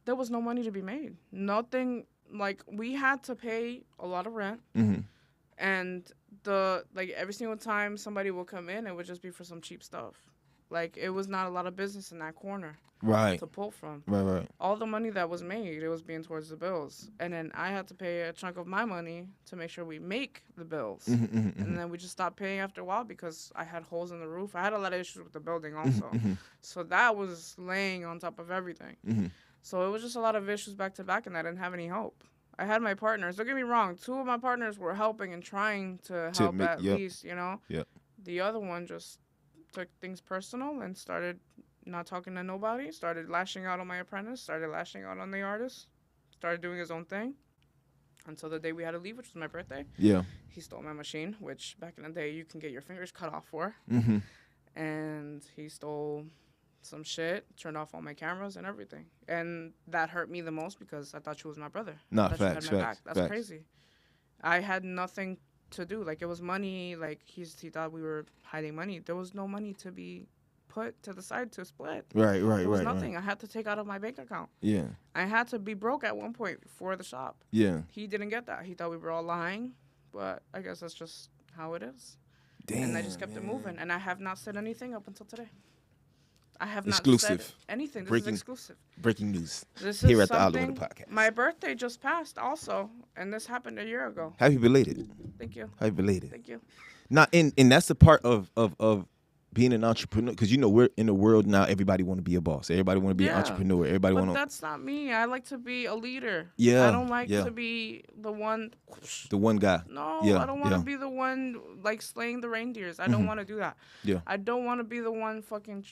There was no money to be made. Nothing. We had to pay a lot of rent. And every single time somebody would come in, it would just be for some cheap stuff. It was not a lot of business in that corner. Right. To pull from. Right. All the money that was made, it was being towards the bills. And then I had to pay a chunk of my money to make sure we make the bills. And then we just stopped paying after a while because I had holes in the roof. I had a lot of issues with the building also. So that was laying on top of everything. So it was just a lot of issues back to back, and I didn't have any help. I had my partners. Don't get me wrong. Two of my partners were helping and trying to help at least, Yep. The other one just took things personal and started not talking to nobody, started lashing out on my apprentice, started lashing out on the artist, started doing his own thing until the day we had to leave, which was my birthday. Yeah. He stole my machine, which back in the day you can get your fingers cut off for. And he stole some shit, turned off all my cameras and everything. And that hurt me the most because I thought she was my brother. Nah, I thought she had facts. my back. That's crazy. I had nothing to do. It was money. He thought we were hiding money. There was no money to be put to the side to split. Right. There was nothing. I had to take out of my bank account. Yeah. I had to be broke at one point for the shop. Yeah. He didn't get that. He thought we were all lying, but I guess that's just how it is. Damn, and I just kept it moving, and I have not said anything up until today. I have exclusive. Not said anything. This Breaking, is exclusive. Breaking news. This here is at the Oliver Podcast. My birthday just passed also, and this happened a year ago. Happy belated. Thank you. Happy belated. Thank you. Now, and that's the part of being an entrepreneur, because we're in a world now. Everybody want to be a boss. Everybody want to be an entrepreneur. Everybody want to. But that's not me. I like to be a leader. Yeah. I don't like to be the one. The one guy. No, I don't want to be the one slaying the reindeers. I don't want to do that. Yeah. I don't want to be the one fucking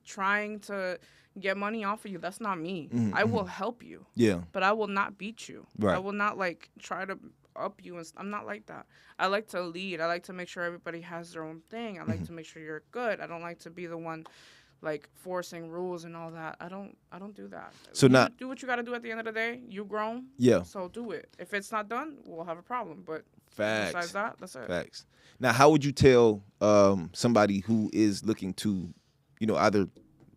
trying to get money off of you. That's not me. I will help you. Yeah. But I will not beat you. Right. I will not try to up you, and I'm not like that. I like to lead. I like to make sure everybody has their own thing. I like to make sure you're good. I don't like to be the one forcing rules and all that. I don't do that. So you now do what you got to do at the end of the day. You grown. Yeah. So do it. If it's not done, we'll have a problem. But facts. besides that, that's it. Facts. Now, how would you tell somebody who is looking to, either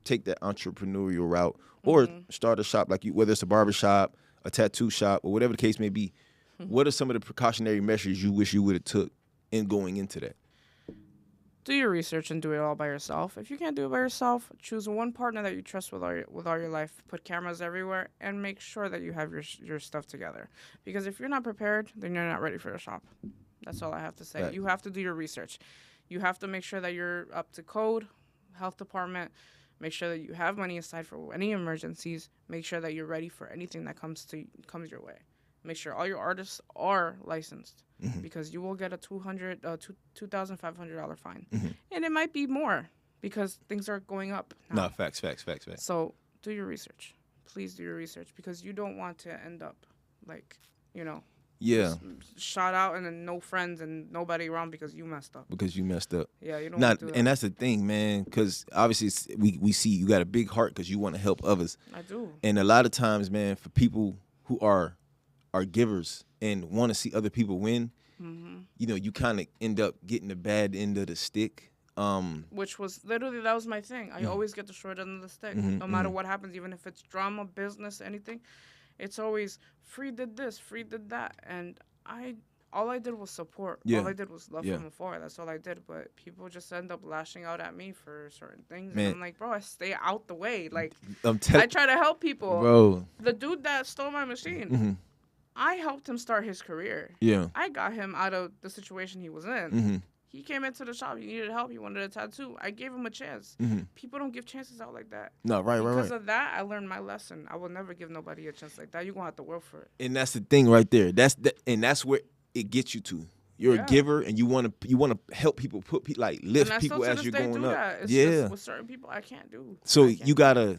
take that entrepreneurial route or start a shop like you, whether it's a barber shop, a tattoo shop, or whatever the case may be? what are some of the precautionary measures you wish you would have took in going into that? Do your research and do it all by yourself. If you can't do it by yourself, choose one partner that you trust with all your life. Put cameras everywhere and make sure that you have your stuff together. Because if you're not prepared, then you're not ready for the shop. That's all I have to say. Right. You have to do your research. You have to make sure that you're up to code, health department. Make sure that you have money aside for any emergencies. Make sure that you're ready for anything that comes your way. Make sure all your artists are licensed, because you will get a $2,500 fine, and it might be more because things are going up now. No, facts. So do your research. Please do your research, because you don't want to end up like, Yeah, shot out and then no friends and nobody around because you messed up. Yeah, you don't want to do that. And that's the thing, man, because obviously we see you got a big heart because you want to help others. I do. And a lot of times, man, for people who are givers and want to see other people win, you kind of end up getting the bad end of the stick. Which was literally, that was my thing. I always get the short end of the stick, no matter what happens, even if it's drama, business, anything. It's always Free did this, Free did that, and all I did was support. Yeah. All I did was love from afar. That's all I did. But people just end up lashing out at me for certain things. Man. And I'm like, bro, I stay out the way. Like, I I try to help people. Bro. The dude that stole my machine, I helped him start his career. Yeah. I got him out of the situation he was in. He came into the shop. He needed help. He wanted a tattoo. I gave him a chance. People don't give chances out like that. No, right. Because of that, I learned my lesson. I will never give nobody a chance like that. You're going to have to work for it. And that's the thing right there. That's where it gets you to. You're a giver, and you want to help people, lift people as you're going up. That. It's just with certain people, I can't do. So you gotta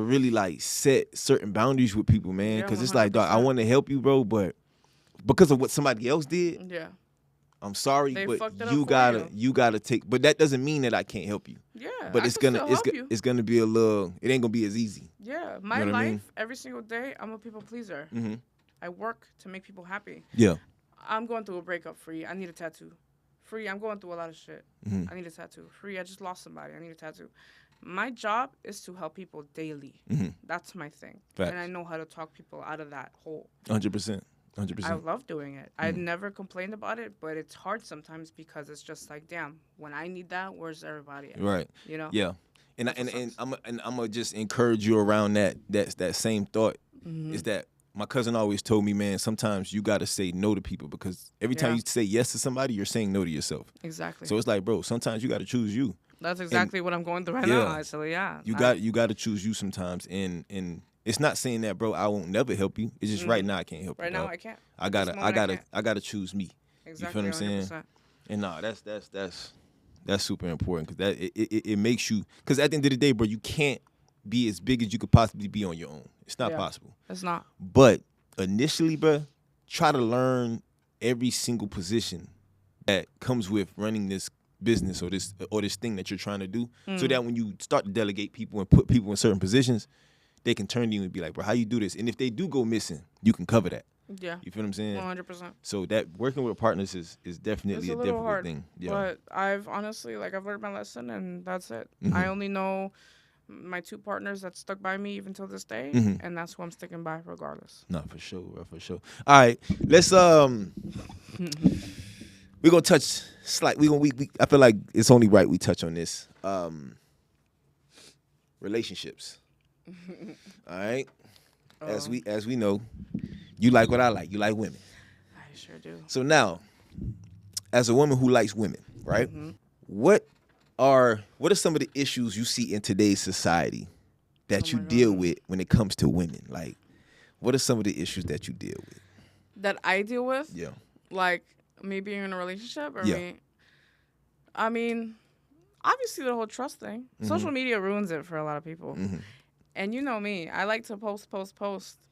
really set certain boundaries with people, man. Because it's like, dog, I want to help you, bro, but because of what somebody else did, I'm sorry, they but you gotta take. But that doesn't mean that I can't help you. Yeah, but it's gonna be a little. It ain't gonna be as easy. Yeah, my life every single day, I'm a people pleaser. I work to make people happy. Yeah. I'm going through a breakup. Free, I need a tattoo. Free, I'm going through a lot of shit. I need a tattoo. Free, I just lost somebody. I need a tattoo. My job is to help people daily. That's my thing. Facts. And I know how to talk people out of that hole. 100%. I love doing it. I never complained about it, but it's hard sometimes because it's just like, damn, when I need that, where's everybody at? Right. Yeah. And I'm gonna just encourage you around that same thought. Is that my cousin always told me, man, sometimes you gotta say no to people, because every time you say yes to somebody, you're saying no to yourself. Exactly. So it's like, bro, sometimes you gotta choose you. That's exactly what I'm going through right now, actually, yeah. You gotta choose you sometimes, and it's not saying that, bro, I won't never help you. It's just right now I can't help you. Right now I can't. I gotta choose me. Exactly. You feel what I'm saying? And that's super important, because it makes you, because at the end of the day, bro, you can't be as big as you could possibly be on your own. It's not possible. It's not. But initially, bro, try to learn every single position that comes with running this business or this thing that you're trying to do, so that when you start to delegate people and put people in certain positions, they can turn to you and be like, bro, how you do this? And if they do go missing, you can cover that. Yeah. You feel what I'm saying? 100%. So that working with partners is definitely it's a difficult hard, thing. Yeah. But I've honestly, I've learned my lesson, and that's it. I only know my two partners that stuck by me even till this day, and that's who I'm sticking by regardless. No, for sure, bro, for sure. All right, let's we're gonna touch I feel like it's only right we touch on this. Relationships. All right. As we know, you like what I like. You like women. I sure do. So now, as a woman who likes women, right? What are some of the issues you see in today's society that you deal with when it comes to women? Like, what are some of the issues that you deal with? That I deal with? Yeah. Like me being in a relationship, or yeah. me? I mean, obviously the whole trust thing. Social media ruins it for a lot of people. And you know me, I like to post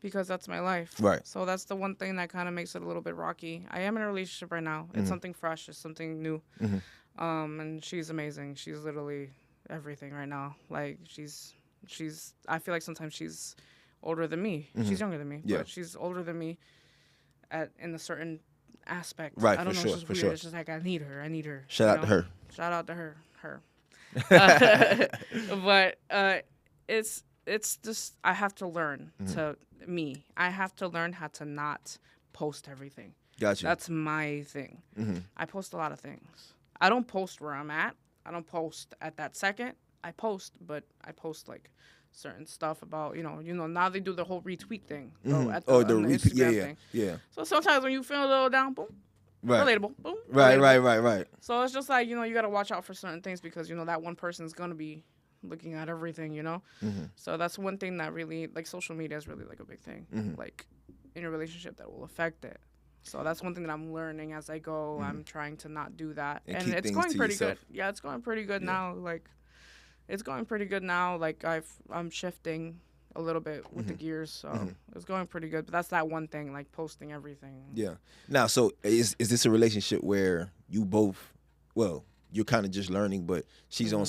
because that's my life. Right. So that's the one thing that kind of makes it a little bit rocky. I am in a relationship right now. It's something fresh. It's something new. And she's amazing. She's literally everything right now. Like she's. I feel like sometimes she's older than me. She's younger than me, but she's older than me in a certain aspect. Right. I don't know. Sure, it's just weird. Sure. It's just like I need her. Shout out to her. Shout out to her. But it's just I have to learn I have to learn how to not post everything. Gotcha. That's my thing. Mm-hmm. I post a lot of things. I don't post where I'm at. I don't post at that second. I post, but I post like certain stuff about, now they do the whole retweet thing. Mm-hmm. At The retweet. Instagram thing. Yeah. So sometimes when you feel a little down, boom, Right. relatable, boom. Right. Relatable. Right. So it's just like, you got to watch out for certain things because, that one person's going to be looking at everything, Mm-hmm. So that's one thing that really, like, social media is really, like, a big thing. Mm-hmm. Like, in a relationship that will affect it. So that's one thing that I'm learning as I go. Mm-hmm. I'm trying to not do that. And And keep it's things going to pretty yourself. good. Yeah, it's going pretty good now. Like, it's going pretty good now. Like, I'm shifting a little bit with the gears. So it's going pretty good. But that's that one thing, like, posting everything. Yeah. Now, so is this a relationship where you both, well, you're kind of just learning, but she's on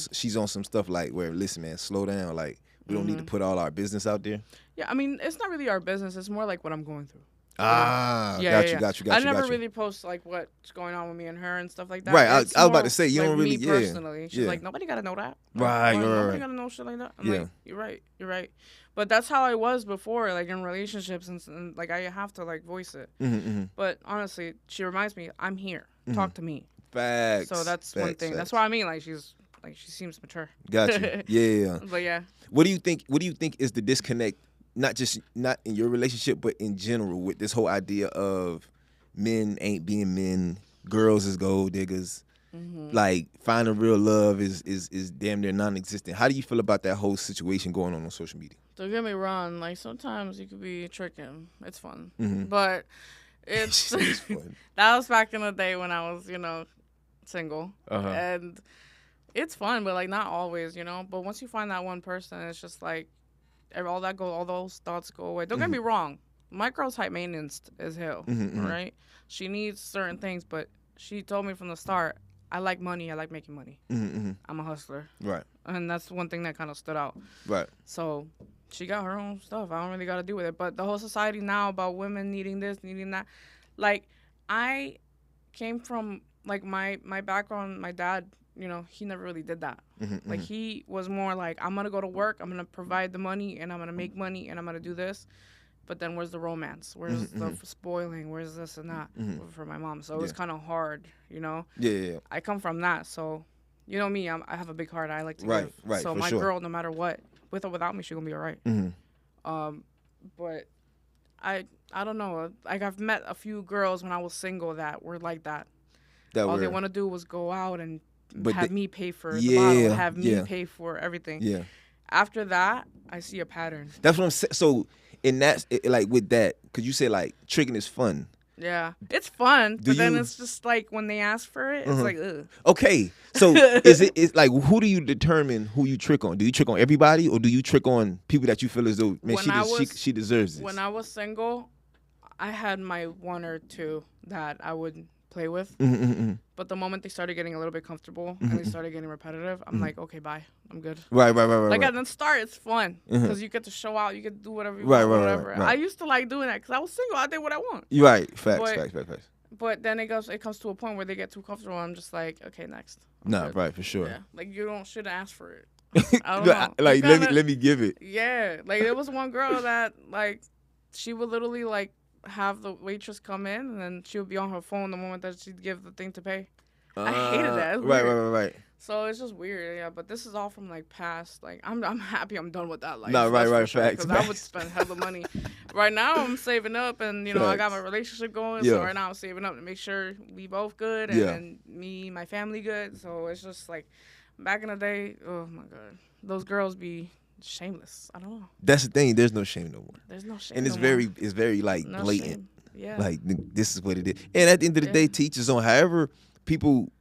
some stuff like where, listen, man, slow down. Like, we don't need to put all our business out there. Yeah, I mean, it's not really our business. It's more like what I'm going through. Ah, Yeah, got you. I never really post like what's going on with me and her and stuff like that. Right, I It's was about more to say, you like don't really- me yeah, personally. She's yeah. like, nobody gotta know that. Right, Like, right, nobody right. gotta know shit like that. I'm Yeah. like, you're right. But that's how I was before, like in relationships and like I have to like voice it. Mm-hmm. But honestly, she reminds me, I'm here. Talk to me. Facts. So that's one thing. That's Facts. what I mean. Like she seems mature. Got you. Yeah. But yeah. What do you think is the disconnect, not in your relationship, but in general, with this whole idea of men ain't being men, girls is gold diggers, like finding real love is damn near non-existent. How do you feel about that whole situation going on social media? Don't get me wrong. Like sometimes you could be tricking. It's fun. Mm-hmm. But it's It's fun. that was back in the day when I was, single. Uh-huh. And it's fun, but like not always, But once you find that one person, it's just like all those thoughts go away. Don't get me wrong. My girl's high maintenance as hell, right? She needs certain things, but she told me from the start, I like money. I like making money. Mm-hmm. I'm a hustler. Right. And that's one thing that kind of stood out. Right. So she got her own stuff. I don't really got to do with it. But the whole society now about women needing this, needing that. Like, I came from, like, my background, my dad, he never really did that. Like, he was more like, I'm going to go to work, I'm going to provide the money, and I'm going to make money, and I'm going to do this. But then where's the romance? Where's the spoiling? Where's this and that for my mom? So it was kind of hard, Yeah. I come from that. So, you know me, I have a big heart. I like to give. Right, So for my sure. girl, no matter what, with or without me, she's going to be all right. Mm-hmm. But I don't know. Like, I've met a few girls when I was single that were like that. All they want to do was go out and have me pay for the bottle, have me pay for everything. Yeah. After that, I see a pattern. That's what I'm saying. So, in that, like with that, because you say like tricking is fun. Yeah, it's fun, but then you- it's just like when they ask for it, it's like, ugh. Okay, so it's like, who do you determine who you trick on? Do you trick on everybody, or do you trick on people that you feel as though, man, she deserves this? When I was single, I had my one or two that I would play with. But the moment they started getting a little bit comfortable and they started getting repetitive, I'm like, okay, bye, I'm good. Right. Like at the start, it's fun because you get to show out, you get to do whatever you want, whatever. Right. I used to like doing that because I was single. I did what I want. You're right. Facts. But then it comes to a point where they get too comfortable. I'm just like, okay, next. I'm Nah, good. right, for sure. Yeah, like you shouldn't ask for it. I don't know. Like, You gotta- let me give it. Yeah, like there was one girl that like she would literally like have the waitress come in and then she would be on her phone the moment that she'd give the thing to pay. I hated that. It's weird. Right. So it's just weird, yeah. But this is all from like past. Like I'm happy I'm done with that life. No, right, Because facts. I would spend hella money. Right now I'm saving up, and I got my relationship going. Yeah. So right now I'm saving up to make sure we both good, and then me, my family good. So it's just like back in the day. Oh my god, those girls be shameless. I don't know. That's the thing. There's no shame no more. There's no shame. And it's no very more. like No blatant. shame. Yeah. Like, this is what it is. And at the end of the day, teachers on however people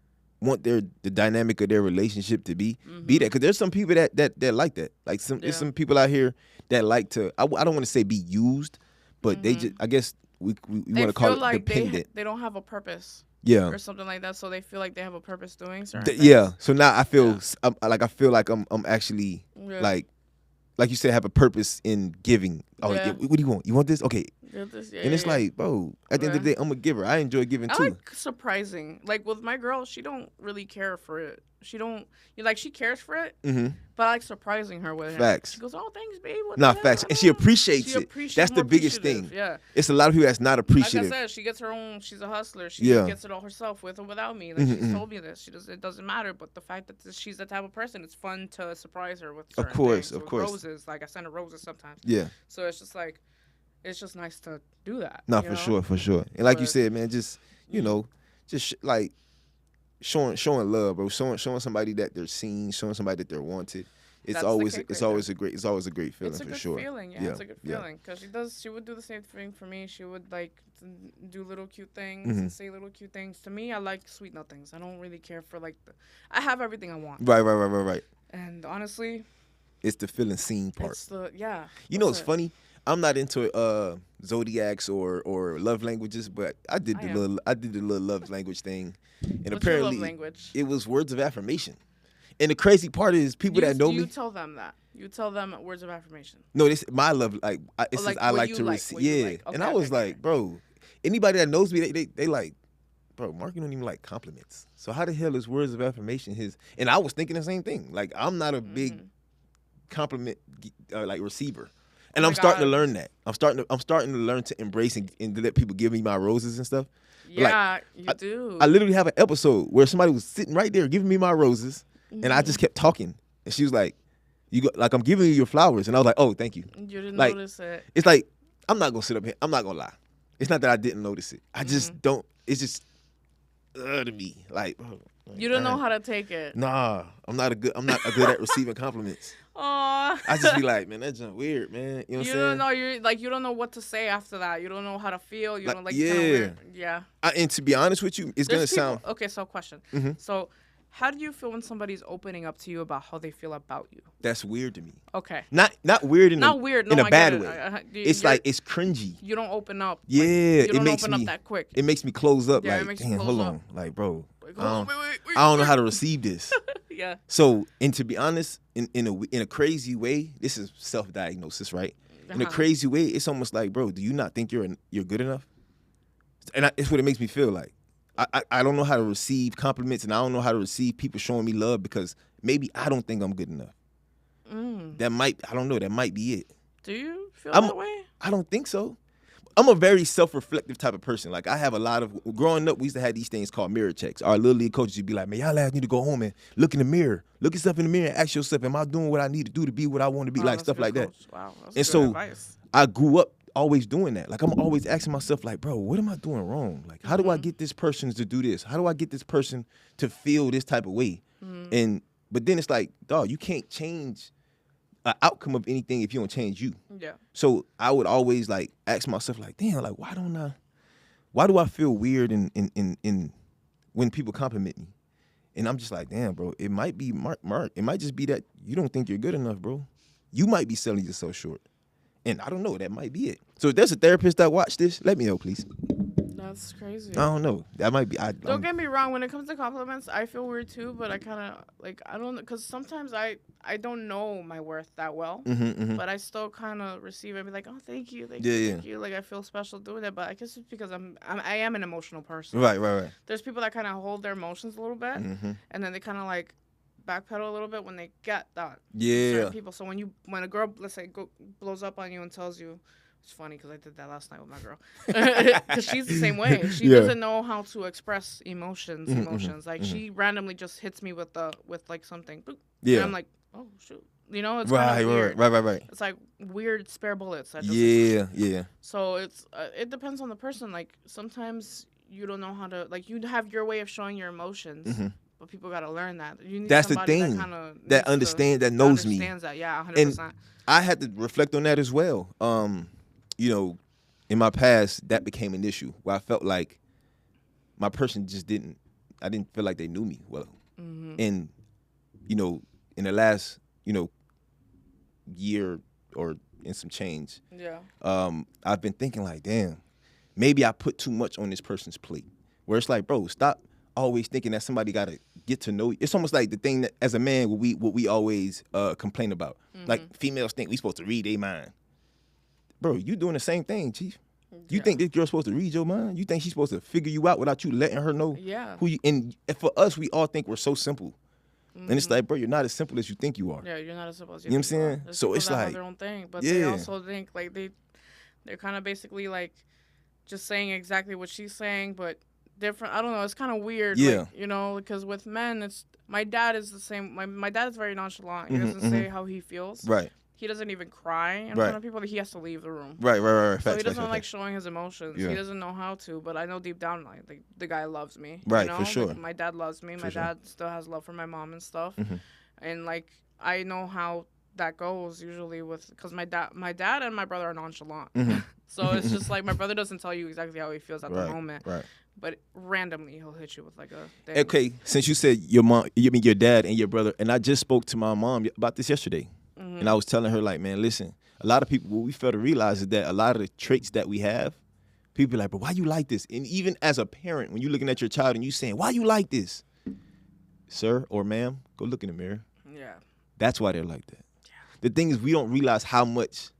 want the dynamic of their relationship to be that. Because there's some people that like that. Like there's some people out here that like to, I don't want to say be used, but they just, I guess we want to call it like dependent. they don't have a purpose. Yeah. Or something like that, so they feel like they have a purpose doing certain things. Yeah. So now I feel I feel like I'm actually Yeah. like you said, have a purpose in giving. Oh, Yeah. what do you want? You want this? Okay. And it's like, bro, at the end of the day, I'm a giver. I enjoy giving I too. like surprising. Like with my girl, she don't really care for it. She don't. Like she cares for it, but I like surprising her with it. Facts. She goes, "Oh, thanks, babe." Facts, and she appreciates it. That's the biggest thing. Yeah, it's a lot of people that's not appreciative. Like I said, she gets her own. She's a hustler. She Yeah. gets it all herself, with or without me. Like she's told me this. It doesn't matter. But the fact that she's the type of person, it's fun to surprise her with certain things. Of with course. Roses, like I send her roses sometimes. Yeah. So it's just like, it's just nice to do that. Nah, for sure. And like you But- said, man, just like showing love, bro. Showing somebody that they're seen, showing somebody that they're wanted. It's That's the always kick it's right always a great feeling It's a for good sure. feeling, yeah. It's a good feeling because she would do the same thing for me. She would like do little cute things and say little cute things. To me, I like sweet nothings. I don't really care for I have everything I want. Right. And honestly, It's the feeling seen part. it's the yeah. You know, that's it's it. funny. I'm not into zodiacs or love languages, but I did the little love language thing, and What's your apparently love language? it was words of affirmation. And the crazy part is people that know You me. tell them that. You tell them words of affirmation. No, this my love it says like I what like you to like, receive. what you Yeah, like. and Okay, I was okay. like, bro, anybody that knows me, they like, bro, Mark, you don't even like compliments. So how the hell is words of affirmation his? And I was thinking the same thing. Like I'm not a big compliment like receiver, and Oh I'm my starting to God. learn that. I'm starting to learn to embrace and to let people give me my roses and stuff. Yeah, you do. I literally have an episode where somebody was sitting right there giving me my roses, and I just kept talking, and she was like, "You go, like I'm giving you your flowers," and I was like, "Oh, thank you." You didn't like, notice it. It's like I'm not gonna sit up here. I'm not gonna lie. It's not that I didn't notice it. I just don't. It's just to me. Like You don't know how to take it. Nah, I'm not good at receiving compliments. Aw. I just be like, man, that's just weird, man. You know what I'm You saying? don't know. You don't know what to say after that. You don't know how to feel. You Like, don't like. yeah. Kinda weird. Yeah. And to be honest with you, it's gonna There's people- sound. Okay, so question. So, how do you feel when somebody's opening up to you about how they feel about you? That's weird to me. Okay. Not weird in Not a, weird. in No, a I bad get it. way. You- It's you're- like it's cringy. you don't open up. Yeah, you it don't makes open me up that quick. It makes me close up. Yeah, it like, makes you damn, close hold up. on, like, bro, Like, I don't, wait, I don't know how to receive this. Yeah. So, and to be honest, in a crazy way, this is self-diagnosis, right? In a crazy way, it's almost like, bro, do you not think you're good enough? And it's what it makes me feel like. I don't know how to receive compliments, and I don't know how to receive people showing me love because maybe I don't think I'm good enough. I don't know, that might be it. Do you feel I'm- that way? I don't think so. I'm a very self-reflective type of person. Like I have a lot of growing up, we used to have these things called mirror checks. Our little league coaches would be like, man, y'all need to go home and look in the mirror. Look yourself in the mirror and ask yourself, am I doing what I need to do to be what I want to be? Oh, like that's stuff good, like that. Coach. Wow. That's And good so advice. I grew up always doing that. Like I'm always asking myself, like, bro, what am I doing wrong? Like, how do I get this person to do this? How do I get this person to feel this type of way? But then it's like, dog, you can't change an outcome of anything if you don't change you. Yeah. So I would always like ask myself, like, damn, like why do I feel weird in when people compliment me? And I'm just like, damn, bro, it might be Mark. It might just be that you don't think you're good enough, bro. You might be selling yourself short. And I don't know, that might be it. So if there's a therapist that watched this, let me know, please. That's crazy. I don't know. That might be. Don't get me wrong. When it comes to compliments, I feel weird too. But I kind of I don't know, because sometimes I don't know my worth that well. But I still kind of receive it. And be like, oh, thank you, thank you. Like I feel special doing it. But I guess it's because I am an emotional person. Right. There's people that kind of hold their emotions a little bit, and then they kind of like backpedal a little bit when they get that. Yeah. Certain people. So when a girl, let's say, blows up on you and tells you. It's funny because I did that last night with my girl. Because she's the same way. She doesn't know how to express emotions. Like she randomly just hits me with like something. Boop. Yeah. And I'm like, oh shoot. You know, it's kind of weird. Right. It's like weird spare bullets. That Yeah. So it depends on the person. Like sometimes you don't know how to, like you have your way of showing your emotions. But people gotta learn that. You need That's the somebody thing. That understands, that knows me. Understands that, yeah, 100%. And I had to reflect on that as well. You know, in my past, that became an issue where I felt like my person I didn't feel like they knew me well. And, you know, in the last, year or in some change, I've been thinking like, damn, maybe I put too much on this person's plate. Where it's like, bro, stop always thinking that somebody got to get to know you. It's almost like the thing that, as a man, what we always complain about. Like females think we supposed to read their mind. Bro, you doing the same thing, Chief. You think this girl's supposed to read your mind? You think she's supposed to figure you out without you letting her know Yeah. who you? And for us, we all think we're so simple, and it's like, bro, you're not as simple as you think you are. Yeah, you're not as simple as You know what I'm think you are. saying? There's So people it's that have like- their own thing, but yeah. they also think like they're kind of basically like just saying exactly what she's saying, but different. I don't know. It's kind of weird. Yeah. Like, you know, because with men, it's my dad is the same. My dad is very nonchalant. He doesn't say how he feels. Right. He doesn't even cry in Right. front of people. He has to leave the room. Right. So Facts, he doesn't facts, like facts. showing his emotions. Yeah. He doesn't know how to, but I know deep down, like the guy loves me. Right, You know? for sure. Like, my dad loves me. My sure. dad still has love for my mom and stuff. Mm-hmm. And like I know how that goes usually with because my dad and my brother are nonchalant. So it's just like my brother doesn't tell you exactly how he feels at the moment. Right. But randomly he'll hit you with like a thing. Okay, since you said your mom, you mean your dad and your brother, and I just spoke to my mom about this yesterday, and I was telling her like, man, listen, a lot of people, what we fail to realize is that a lot of the traits that we have, people be like, but why you like this? And even as a parent, when you're looking at your child and you saying, why you like this, sir or ma'am, go look in the mirror. Yeah. That's why they're like that. Yeah. The thing is, we don't realize how much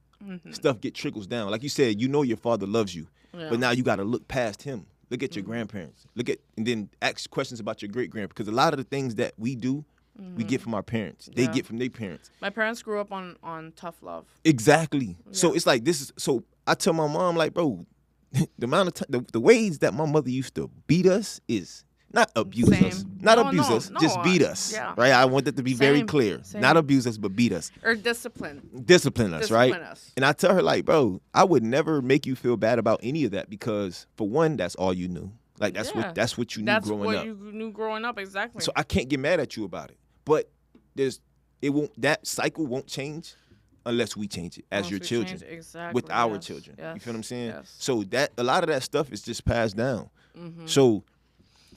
stuff trickles down. Like you said, you know your father loves you, but now you got to look past him. Look at your grandparents. And then ask questions about your great-grandparents. Because a lot of the things that we do, we get from our parents. They get from their parents. My parents grew up on tough love. Exactly. So it's like so I tell my mom, like, bro, the amount of time, the ways that my mother used to beat us is not abuse us. Not abuse us, just beat us. Yeah. Right? I want that to be very Same, clear. same. Not abuse us, but beat us. Or discipline. Discipline us, right? Discipline us. And I tell her, like, bro, I would never make you feel bad about any of that because, for one, that's all you knew. Like, that's what you knew That's growing what up. you knew growing up, exactly. So I can't get mad at you about it. But that cycle won't change unless we change it as Once your we children. change it, exactly, With our yes, children. yes, You feel what I'm saying? yes. So that a lot of that stuff is just passed down. So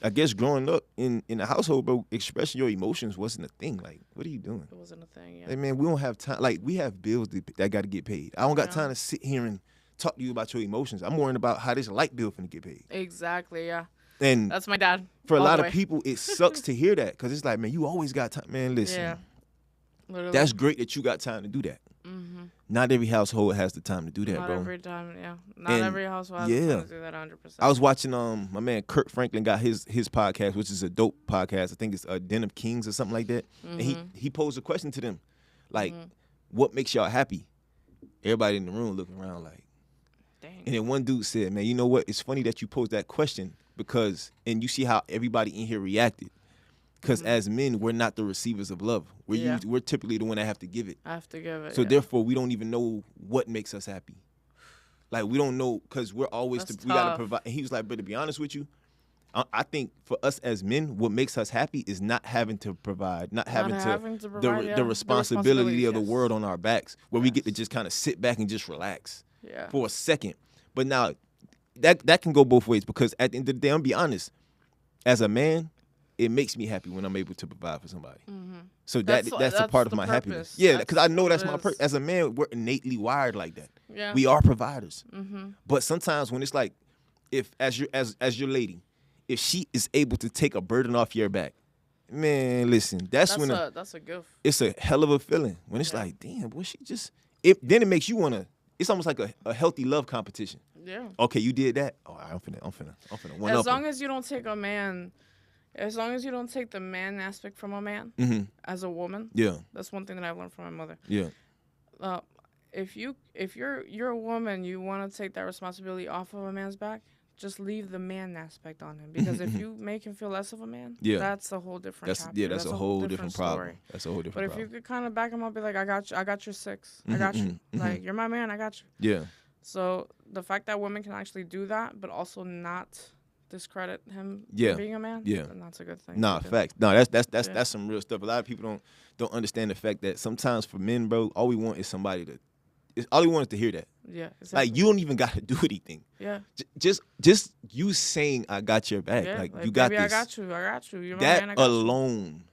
I guess growing up in a household, bro, expressing your emotions wasn't a thing. Like, what are you doing? It wasn't a thing, yeah. Like, man, we don't have time. Like, we have bills that got to get paid. I don't got time to sit here and talk to you about your emotions. I'm worrying about how this light bill finna get paid. Exactly, yeah. And That's my dad. for a all lot the of way. people, it sucks to hear that because it's like, man, you always got time. Man, listen, Yeah. Literally. that's great that you got time to do that. Not every household has the time to do that, Not bro. every time, yeah. Not And, every household has yeah. time to do that 100%. I was watching my man Kurt Franklin got his podcast, which is a dope podcast. I think it's a Den of Kings or something like that. And he posed a question to them, like, what makes y'all happy? Everybody in the room looking around like. Dang. And then one dude said, man, you know what? It's funny that you posed that question because, and you see how everybody in here reacted. Because as men, we're not the receivers of love. We're typically the one that have to give it. I have to give it. So yeah. therefore, we don't even know what makes us happy. Like, we don't know because we're always, That's we got to tough. provide. And he was like, but to be honest with you, I think for us as men, what makes us happy is not having to provide, not having to provide, yeah. the responsibility of the yes. world on our backs, where we get to just kind of sit back and just relax Yeah. for a second. But now, that can go both ways because at the end of the day, I'm be honest, as a man, it makes me happy when I'm able to provide for somebody. So that's a part of the my purpose. happiness. Yeah, because I know what that's it my is. purpose. As a man, we're innately wired like that. Yeah. We are providers. But sometimes when it's like, if as your lady, if she is able to take a burden off your back, man, listen, that's when that's a gift. it's a hell of a feeling. When it's like, damn, boy, she just then it makes you wanna. It's almost like a healthy love competition. Yeah. Okay, you did that. Oh, I'm finna one As up. long as you don't take as long as you don't take the man aspect from a man as a woman. Yeah, That's one thing that I've learned from my mother. yeah, If you're a woman, you want to take that responsibility off of a man's back. Just leave the man aspect on him because if you make him feel less of a man, that's a whole different. chapter. that's a whole different problem. story. That's a whole different But if problem. you could kind of back him up, be like, I got your six. I got you. Like, you're my man. I got you. Yeah, So the fact that women can actually do that, but also not discredit him Yeah. for being a man, Yeah. then that's a good thing. nah, to do. facts. No, that's some real stuff. A lot of people don't understand the fact that sometimes for men, bro, all we want is somebody to. All we want is to hear that. Yeah, exactly. Like, you don't even got to do anything. Yeah. Just you saying I got your back. Yeah. Like, you got baby, this. I got you. I got you. You're my That man. I got you. alone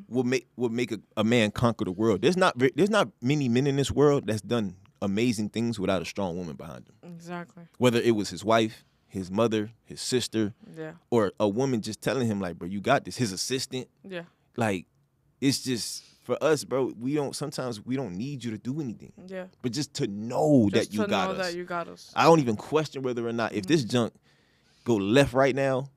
will make a man conquer the world. There's not many men in this world that's done amazing things without a strong woman behind them. Exactly. Whether it was his wife, his mother, his sister, Yeah. or a woman just telling him like, bro, you got this. His assistant. Yeah. Like, it's just for us, bro, sometimes we don't need you to do anything. Yeah. But just to know Just that you to got know us. that you got us. I don't even question whether or not if this junk go left right now,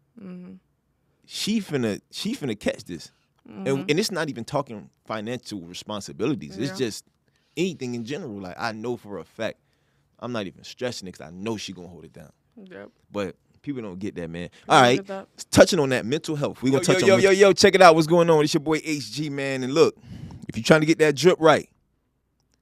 she finna catch this. And it's not even talking financial responsibilities. It's just anything in general. Like, I know for a fact, I'm not even stressing it because I know she gonna hold it down. Yep. But people don't get that, man. People All don't right, get that. touching on that mental health. We gonna touch on yo, check it out. What's going on? It's your boy HG, man. And look, if you're trying to get that drip right,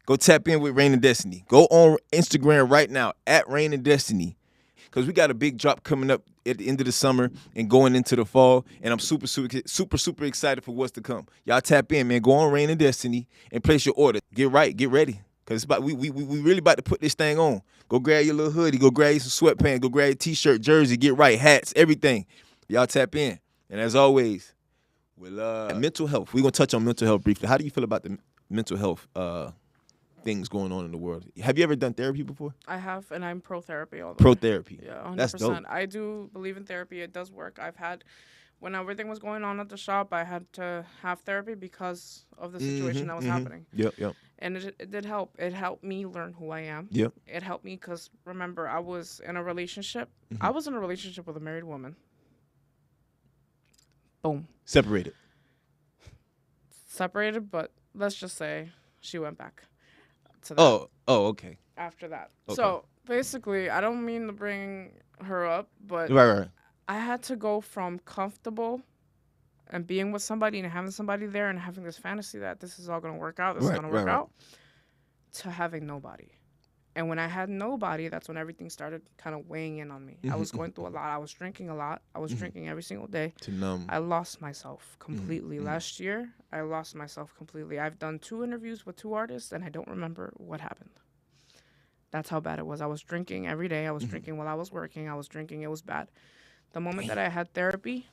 go tap in with Rain and Destiny. Go on Instagram right now at Rain and Destiny. Because we got a big drop coming up at the end of the summer and going into the fall. And I'm super excited for what's to come. Y'all tap in, man. Go on Rain and Destiny and place your order. Get right, get ready. Because we really about to put this thing on. Go grab your little hoodie. Go grab you some sweatpants. Go grab your t-shirt, jersey. Get right, hats, everything. Y'all tap in. And as always, mental health. We're going to touch on mental health briefly. How do you feel about the mental health things going on in the world? Have you ever done therapy before? I have, and I'm pro therapy all the Pro way. therapy. Yeah, 100%. That's dope. I do believe in therapy. It does work. When everything was going on at the shop, I had to have therapy because of the situation that was happening. Yep. And it did help. It helped me learn who I am. Yep. It helped me because, remember, I was in a relationship. I was in a relationship with a married woman. Boom. Separated, but let's just say she went back to that. Oh, okay. After that. Okay. So, basically, I don't mean to bring her up, but Right. I had to go from comfortable and being with somebody and having somebody there and having this fantasy that this is all going to work out, this is going to work out, to having nobody. And when I had nobody, that's when everything started kind of weighing in on me. I was going through a lot. I was drinking a lot. I was drinking every single day. To numb. I lost myself completely. Last year, I lost myself completely. I've done 2 interviews with 2 artists, and I don't remember what happened. That's how bad it was. I was drinking every day. I was drinking while I was working. I was drinking. It was bad. The moment that I had therapy,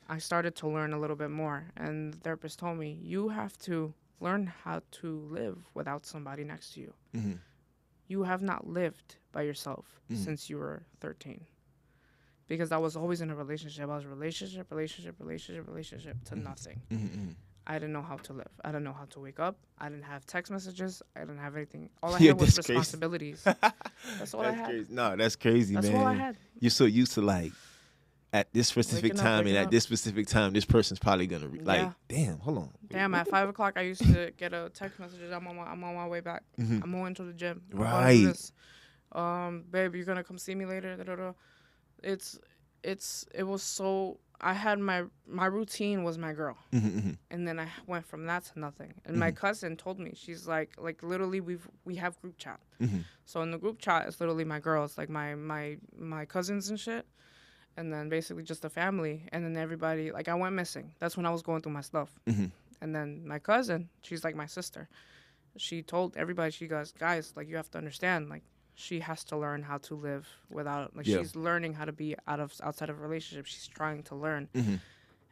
I started to learn a little bit more. And the therapist told me, you have to learn how to live without somebody next to you. You have not lived by yourself since you were 13. Because I was always in a relationship. I was relationship to nothing. I didn't know how to live. I didn't know how to wake up. I didn't have text messages. I didn't have anything. All I had was responsibilities. That's all I had. Crazy. No, that's crazy, That's man. all I had. You're so used to, like, at this specific time and at this specific time, this person's probably gonna damn, hold on. Damn, at 5 o'clock, I used to get a text message. I'm on my way back. I'm going to the gym. I'm going to do this. Babe, you're gonna come see me later. Da-da-da. It was so. I had my routine was my girl, and then I went from that to nothing. And my cousin told me, she's like literally we have group chat. So in the group chat, it's literally my girls, like my cousins and shit. And then basically just the family. And then everybody, like, I went missing. That's when I was going through my stuff. And then my cousin, she's like my sister. She told everybody, she goes, guys, like, you have to understand, like, she has to learn how to live without, like, she's learning how to be outside of a relationship. She's trying to learn.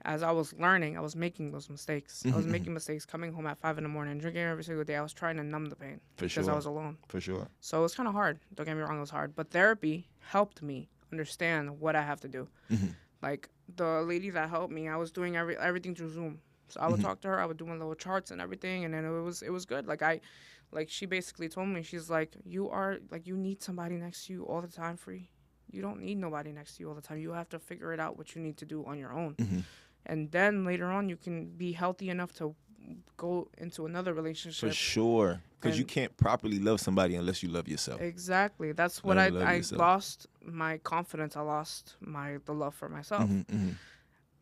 As I was learning, I was making those mistakes. I was making mistakes, coming home at 5 a.m, drinking every single day. I was trying to numb the pain because I was alone. For sure. So it was kind of hard. Don't get me wrong, it was hard. But therapy helped me understand what I have to do. Like, the lady that helped me, I was doing everything through Zoom. So I would talk to her, I would do my little charts and everything, and then it was good. Like she basically told me, she's like, you need somebody next to you all the time, Free. You don't need nobody next to you all the time. You have to figure it out what you need to do on your own. And then later on, you can be healthy enough to go into another relationship. For sure. Because you can't properly love somebody unless you love yourself. Exactly. That's what I lost my confidence. I lost the love for myself.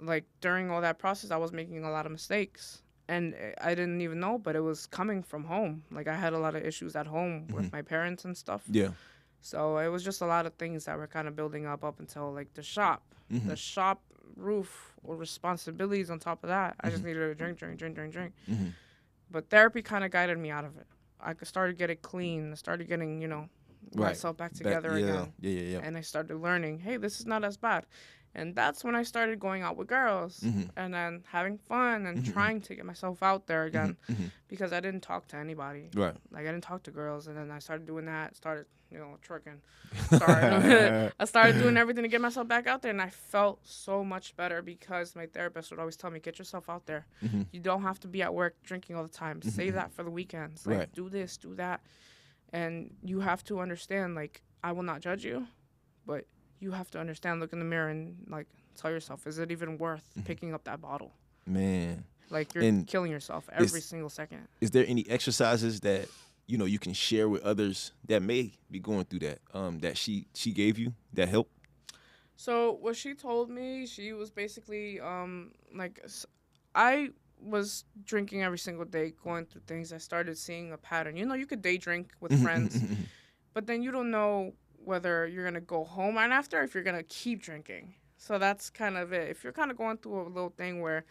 Like, during all that process, I was making a lot of mistakes. And I didn't even know, but it was coming from home. Like, I had a lot of issues at home with my parents and stuff. Yeah. So it was just a lot of things that were kind of building up until, like, the shop. The shop roof or responsibilities on top of that. I just needed to drink. But therapy kind of guided me out of it. I started getting clean. I started getting, myself back together again. Yeah. And I started learning, hey, this is not as bad. And that's when I started going out with girls and then having fun and trying to get myself out there again because I didn't talk to anybody. Right. Like, I didn't talk to girls. And then I started doing that, started, twerking. I started doing everything to get myself back out there. And I felt so much better because my therapist would always tell me, get yourself out there. You don't have to be at work drinking all the time. Save that for the weekends. Like, Right. do this, do that. And you have to understand, like, I will not judge you, but you have to understand, look in the mirror and, like, tell yourself, is it even worth picking up that bottle? Man. Like, you're killing yourself every single second. Is there any exercises that, you can share with others that may be going through that, that she gave you that helped? So what she told me, she was basically, I was drinking every single day, going through things. I started seeing a pattern. You could day drink with friends, but then you don't know whether you're going to go home right after or if you're going to keep drinking. So that's kind of it. If you're kind of going through a little thing where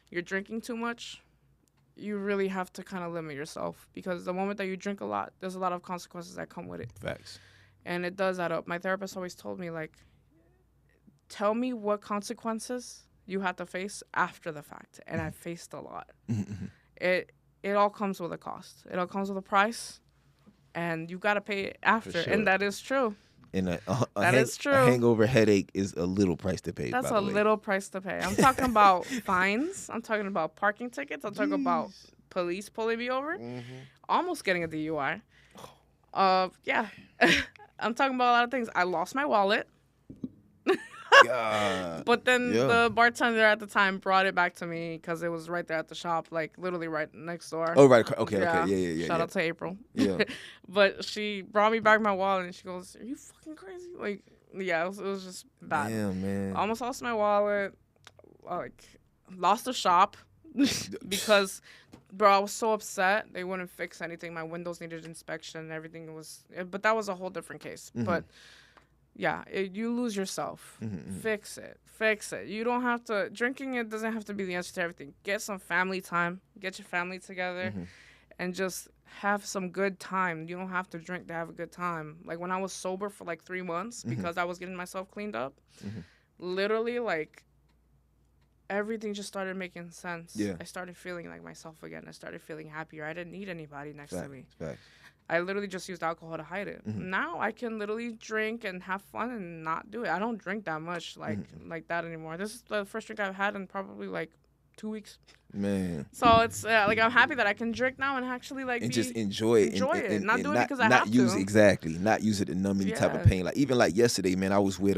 you're drinking too much, you really have to kind of limit yourself because the moment that you drink a lot, there's a lot of consequences that come with it. Facts. And it does add up. My therapist always told me, like, tell me what consequences you have to face after the fact. And I faced a lot. It all comes with a cost. It all comes with a price. And you got to pay it after. Sure. And that is true. And is true. A hangover headache is a little price to pay. That's by a the way. little price to pay. I'm talking about fines. I'm talking about parking tickets. I'm talking about police pulling me over. Almost getting a DUI. Yeah. I'm talking about a lot of things. I lost my wallet. God. But then the bartender at the time brought it back to me because it was right there at the shop, like literally right next door. Oh, right. Okay. Yeah. Shout out to April. Yeah. But she brought me back my wallet and she goes, "Are you fucking crazy?" Like, yeah, it was just bad. Damn, man. Almost lost my wallet. Like, lost the shop because, bro, I was so upset. They wouldn't fix anything. My windows needed inspection and everything was, but that was a whole different case. But yeah, you lose yourself. Fix it. You don't have to, drinking it doesn't have to be the answer to everything. Get some family time. Get your family together and just have some good time. You don't have to drink to have a good time. Like, when I was sober for like 3 months because I was getting myself cleaned up, literally, like, everything just started making sense. Yeah. I started feeling like myself again. I started feeling happier. I didn't need anybody next to me. Facts. I literally just used alcohol to hide it. Now I can literally drink and have fun and not do it. I don't drink that much like that anymore. This is the first drink I've had in probably like 2 weeks. Man. So it's like, I'm happy that I can drink now and actually like just enjoy it. And not do it because I not have use to. Exactly. Not use it to numb any type of pain. Like, even like yesterday, man, I was with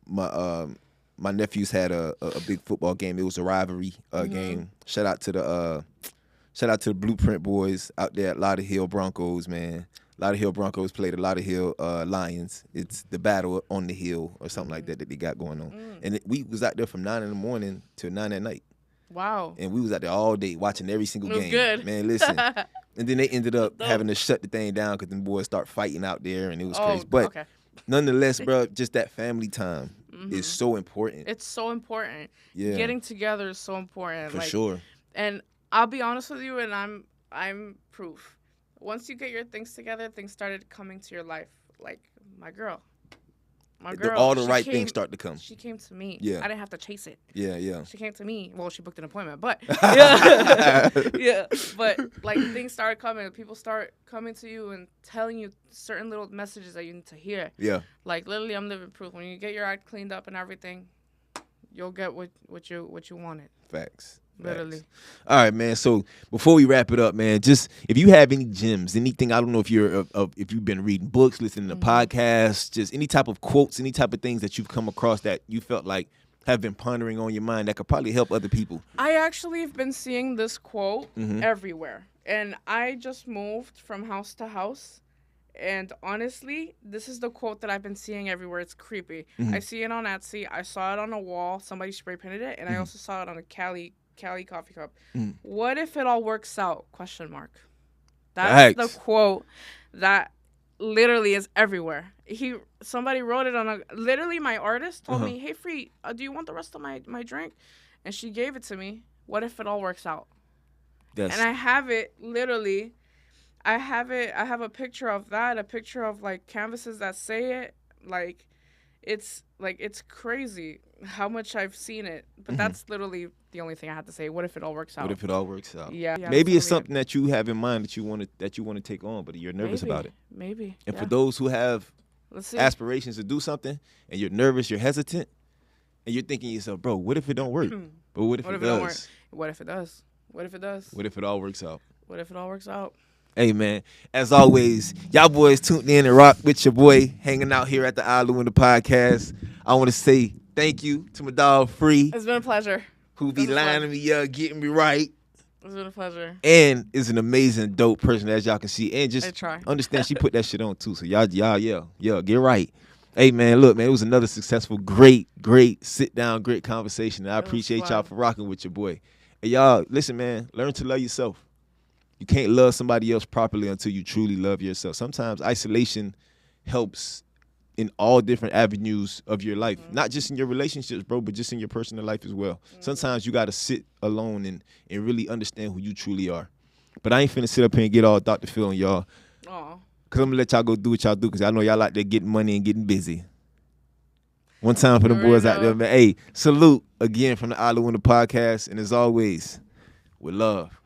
my nephews had a big football game. It was a rivalry game. Shout out to the Blueprint boys out there at Lauderhill Broncos, man. Lauderhill Broncos played the Lauderhill Lions. It's the battle on the hill or something like that they got going on. And we was out there from 9 in the morning to 9 at night. Wow. And we was out there all day watching every single game. It was good. Man, listen. And then they ended up having to shut the thing down because the boys start fighting out there, and it was crazy. But nonetheless, bro, just that family time is so important. It's so important. Yeah. Getting together is so important. For sure. And I'll be honest with you, and I'm proof. Once you get your things together, things started coming to your life. Like, my girl. All the right things start to come. She came to me. Yeah. I didn't have to chase it. Yeah. She came to me. Well, she booked an appointment, but yeah. But like, things started coming. People start coming to you and telling you certain little messages that you need to hear. Yeah. Like, literally, I'm living proof. When you get your act cleaned up and everything, you'll get what you wanted. Facts. Literally. All right, man. So before we wrap it up, man, just if you have any gems, anything, I don't know if if you've been reading books, listening to podcasts, just any type of quotes, any type of things that you've come across that you felt like have been pondering on your mind that could probably help other people. I actually have been seeing this quote everywhere. And I just moved from house to house. And honestly, this is the quote that I've been seeing everywhere. It's creepy. I see it on Etsy. I saw it on a wall. Somebody spray painted it. And I also saw it on a Cali coffee cup. What if it all works out? ? That's the quote that literally is everywhere. Somebody wrote it on literally my artist told me, "Hey, Free, do you want the rest of my drink?" And she gave it to me. What if it all works out? And I have it literally. I have a picture of that, a picture of like canvases that say it. Like, it's like it's crazy how much I've seen it. But that's literally the only thing I have to say. What if it all works out? What if it all works out? Yeah. Maybe it's totally. something that you have in mind that you want to take on, but you're nervous Maybe, about it. Maybe. And yeah. for those who have Let's see. aspirations to do something and you're nervous, you're hesitant, and you're thinking to yourself, bro, what if it don't work? But what if it don't work? does? What if it does? What if it does? What if it all works out? What if it all works out? Hey, man, as always, y'all boys tuned in and rock with your boy, hanging out here at the Alu in the podcast. I want to say thank you to my dog, Free, It's been a pleasure. who be lining me up, getting me right. It's been a pleasure. And is an amazing, dope person, as y'all can see. And I just try. understand she put that shit on, too. So y'all, get right. Hey, man, look, man, it was another successful, great sit-down, great conversation. And I appreciate y'all for rocking with your boy. Hey, y'all, listen, man, learn to love yourself. You can't love somebody else properly until you truly love yourself. Sometimes isolation helps in all different avenues of your life. Not just in your relationships, bro, but just in your personal life as well. Sometimes you got to sit alone and really understand who you truly are. But I ain't finna sit up here and get all Dr. Phil on y'all. Aw. Because I'm going to let y'all go do what y'all do because I know y'all out there getting money and getting busy. One time for the boys out there, man. Hey, salute again from the Island Winter Podcast. And as always, with love.